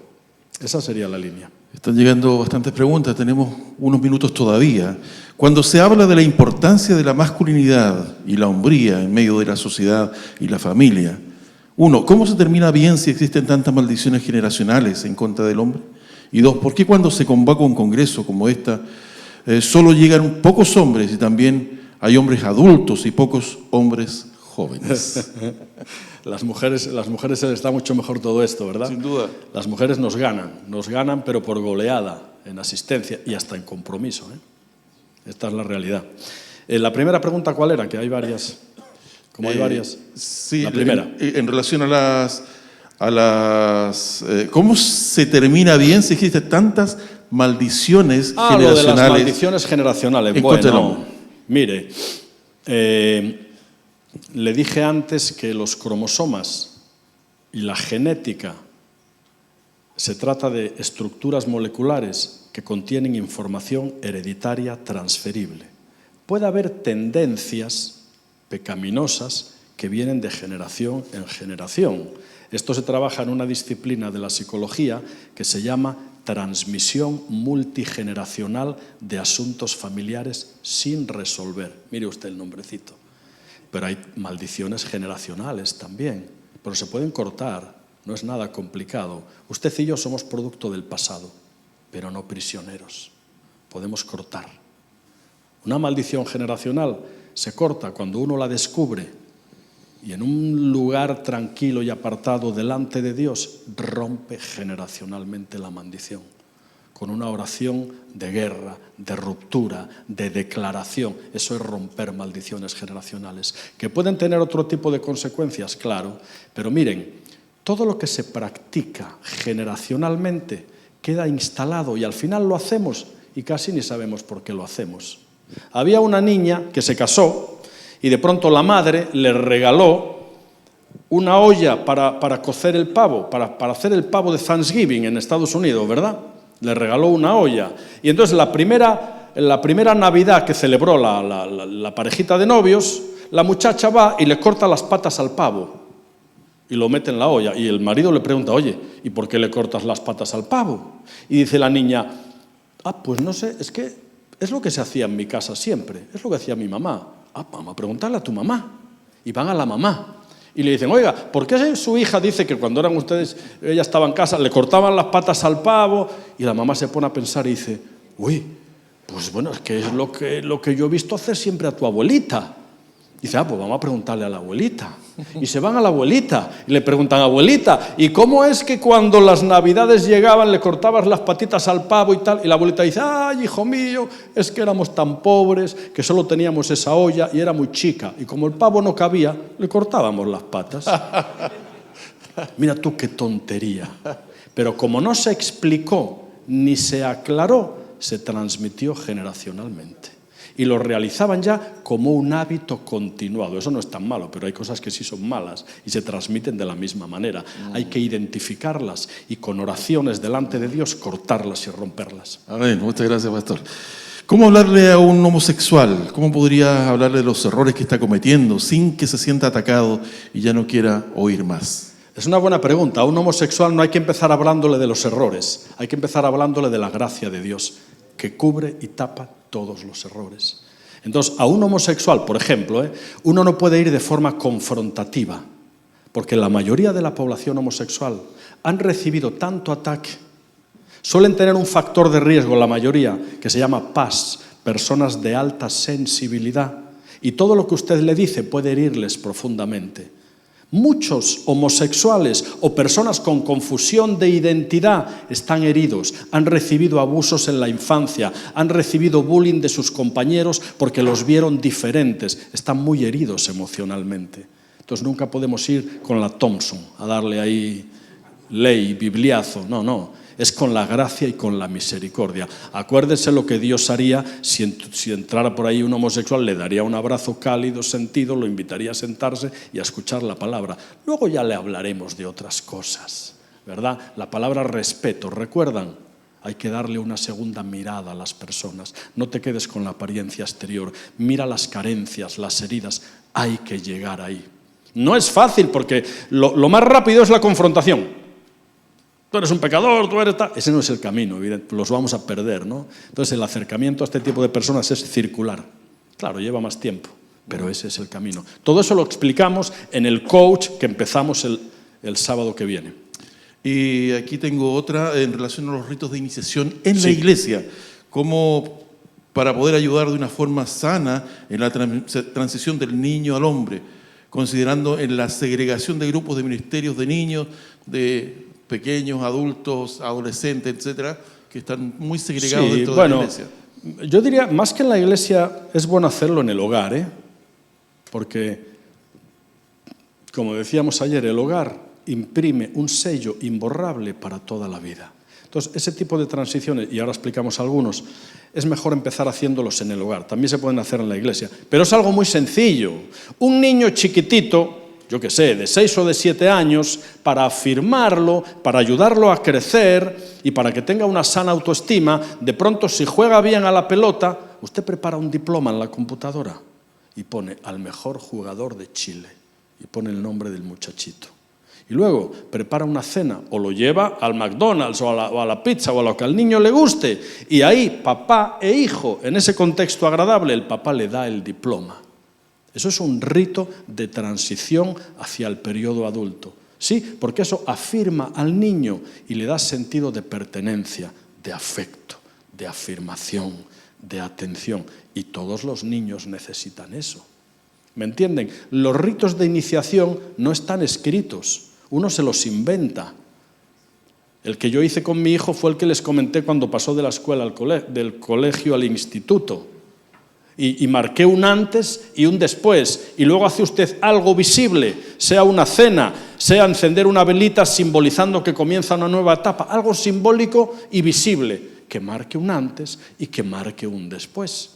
Esa sería la línea. Están llegando bastantes preguntas, tenemos unos minutos todavía. Cuando se habla de la importancia de la masculinidad y la hombría en medio de la sociedad y la familia, uno, ¿cómo se termina bien si existen tantas maldiciones generacionales en contra del hombre? Y dos, ¿por qué cuando se convoca un congreso como esta solo llegan pocos hombres y también hay hombres adultos y pocos hombres jóvenes? Las mujeres se les da mucho mejor todo esto, ¿verdad? Sin duda. Las mujeres nos ganan, pero por goleada, en asistencia y hasta en compromiso, ¿eh? Esta es la realidad. La primera pregunta, ¿cuál era? Que hay varias. Como hay varias. Sí, la primera. En relación a las ¿cómo se termina bien si existen tantas maldiciones generacionales? Lo de las maldiciones generacionales. Bueno, mire, le dije antes que los cromosomas y la genética se trata de estructuras moleculares que contienen información hereditaria transferible. Puede haber tendencias pecaminosas que vienen de generación en generación. Esto se trabaja en una disciplina de la psicología que se llama transmisión multigeneracional de asuntos familiares sin resolver. Mire usted el nombrecito. pero hay maldiciones generacionales también, pero se pueden cortar, no es nada complicado. Usted y yo somos producto del pasado, pero no prisioneros. Podemos cortar. Una maldición generacional se corta cuando uno la descubre y en un lugar tranquilo y apartado delante de Dios rompe generacionalmente la maldición. Con una oración de guerra, de ruptura, de declaración. Eso es romper maldiciones generacionales. ¿Que pueden tener otro tipo de consecuencias? Claro. Pero miren, todo lo que se practica generacionalmente queda instalado y al final lo hacemos y casi ni sabemos por qué lo hacemos. Había una niña que se casó y de pronto la madre le regaló una olla para cocer el pavo, para hacer el pavo de Thanksgiving en Estados Unidos, ¿verdad? Le regaló una olla. Y entonces la primera Navidad que celebró la parejita de novios, la muchacha va y le corta las patas al pavo y lo mete en la olla. Y el marido le pregunta, oye, ¿y por qué le cortas las patas al pavo? Y dice la niña, pues no sé, es que es lo que se hacía en mi casa siempre, es lo que hacía mi mamá. Vamos a preguntarle a tu mamá. Y van a la mamá. Y le dicen, oiga, ¿por qué su hija dice que cuando eran ustedes, ella estaba en casa, le cortaban las patas al pavo? Y la mamá se pone a pensar y dice, uy, pues bueno, es que es lo que yo he visto hacer siempre a tu abuelita. Y dice, pues vamos a preguntarle a la abuelita. Y se van a la abuelita y le preguntan, abuelita, ¿y cómo es que cuando las navidades llegaban le cortabas las patitas al pavo y tal? Y la abuelita dice, ay, hijo mío, es que éramos tan pobres que solo teníamos esa olla y era muy chica. Y como el pavo no cabía, le cortábamos las patas. Mira tú qué tontería. Pero como no se explicó ni se aclaró, se transmitió generacionalmente. Y lo realizaban ya como un hábito continuado. Eso no es tan malo, pero hay cosas que sí son malas y se transmiten de la misma manera. Hay que identificarlas y con oraciones delante de Dios cortarlas y romperlas. Amén. Muchas gracias, pastor. ¿Cómo hablarle a un homosexual? ¿Cómo podría hablarle de los errores que está cometiendo sin que se sienta atacado y ya no quiera oír más? Es una buena pregunta. A un homosexual no hay que empezar hablándole de los errores. Hay que empezar hablándole de la gracia de Dios, que cubre y tapa todos los errores. Entonces, a un homosexual, por ejemplo, uno no puede ir de forma confrontativa, porque la mayoría de la población homosexual han recibido tanto ataque, suelen tener un factor de riesgo, la mayoría, que se llama PAS, personas de alta sensibilidad, y todo lo que usted le dice puede herirles profundamente. Muchos homosexuales o personas con confusión de identidad están heridos, han recibido abusos en la infancia, han recibido bullying de sus compañeros porque los vieron diferentes, están muy heridos emocionalmente. Entonces nunca podemos ir con la Thompson a darle ahí ley, bibliazo, no. Es con la gracia y con la misericordia. Acuérdese lo que Dios haría si entrara por ahí un homosexual, le daría un abrazo cálido, sentido, lo invitaría a sentarse y a escuchar la palabra. Luego ya le hablaremos de otras cosas, ¿verdad? La palabra respeto, ¿recuerdan? Hay que darle una segunda mirada a las personas. No te quedes con la apariencia exterior. Mira las carencias, las heridas. Hay que llegar ahí. No es fácil porque lo más rápido es la confrontación. Tú eres un pecador, tú eres tal. Ese no es el camino, los vamos a perder, ¿no? Entonces el acercamiento a este tipo de personas es circular. Claro, lleva más tiempo, pero ese es el camino. Todo eso lo explicamos en el coach que empezamos el sábado que viene. Y aquí tengo otra en relación a los ritos de iniciación en la iglesia. Cómo para poder ayudar de una forma sana en la transición del niño al hombre, considerando en la segregación de grupos de ministerios de niños, de pequeños, adultos, adolescentes, etcétera, que están muy segregados dentro de la iglesia. Yo diría, más que en la iglesia, es bueno hacerlo en el hogar, porque, como decíamos ayer, el hogar imprime un sello imborrable para toda la vida. Entonces, ese tipo de transiciones, y ahora explicamos algunos, es mejor empezar haciéndolos en el hogar. También se pueden hacer en la iglesia, pero es algo muy sencillo. Un niño chiquitito, yo qué sé, de 6 o de 7 años, para afirmarlo, para ayudarlo a crecer y para que tenga una sana autoestima, de pronto si juega bien a la pelota, usted prepara un diploma en la computadora y pone al mejor jugador de Chile y pone el nombre del muchachito. Y luego prepara una cena o lo lleva al McDonald's o a la pizza o a lo que al niño le guste y ahí papá e hijo, en ese contexto agradable, el papá le da el diploma. Eso es un rito de transición hacia el periodo adulto. Sí, porque eso afirma al niño y le da sentido de pertenencia, de afecto, de afirmación, de atención. Y todos los niños necesitan eso. ¿Me entienden? Los ritos de iniciación no están escritos, uno se los inventa. El que yo hice con mi hijo fue el que les comenté cuando pasó de la escuela del colegio al instituto. Y marqué un antes y un después. Y luego hace usted algo visible, sea una cena, sea encender una velita simbolizando que comienza una nueva etapa. Algo simbólico y visible, que marque un antes y que marque un después.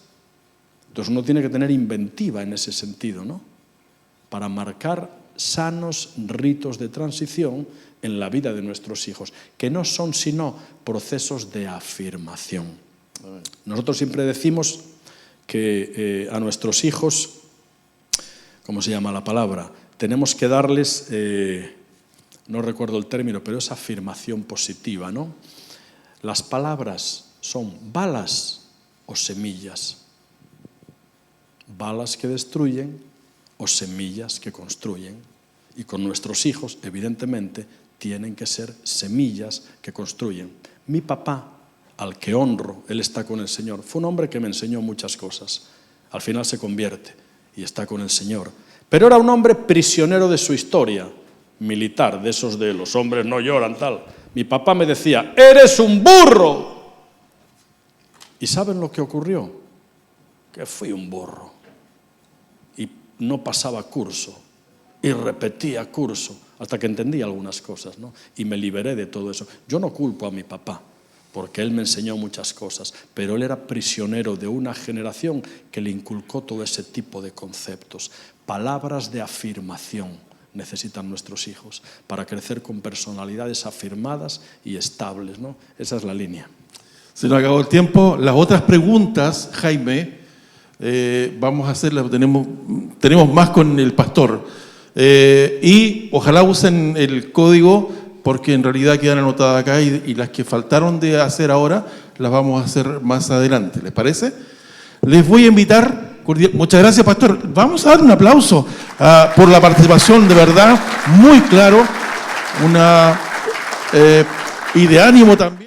Entonces uno tiene que tener inventiva en ese sentido, ¿no? Para marcar sanos ritos de transición en la vida de nuestros hijos, que no son sino procesos de afirmación. Nosotros siempre decimos que a nuestros hijos, ¿cómo se llama la palabra? Tenemos que darles, no recuerdo el término, pero es afirmación positiva, ¿no? Las palabras son balas o semillas. Balas que destruyen o semillas que construyen. Y con nuestros hijos, evidentemente, tienen que ser semillas que construyen. Mi papá, al que honro, él está con el Señor, fue un hombre que me enseñó muchas cosas. Al final se convierte y está con el Señor. Pero era un hombre prisionero de su historia, militar, de esos de los hombres no lloran, tal. Mi papá me decía, ¡eres un burro! ¿Y saben lo que ocurrió? Que fui un burro. Y no pasaba curso. Y repetía curso hasta que entendí algunas cosas, ¿no? Y me liberé de todo eso. Yo no culpo a mi papá, porque él me enseñó muchas cosas, pero él era prisionero de una generación que le inculcó todo ese tipo de conceptos. Palabras de afirmación necesitan nuestros hijos para crecer con personalidades afirmadas y estables, ¿no? Esa es la línea. Se nos acabó el tiempo. Las otras preguntas, Jaime, vamos a hacerlas, tenemos más con el pastor. Y ojalá usen el código, porque en realidad quedan anotadas acá y las que faltaron de hacer ahora las vamos a hacer más adelante. ¿Les parece? Les voy a invitar, muchas gracias, pastor. Vamos a dar un aplauso por la participación, de verdad, muy claro, y de ánimo también.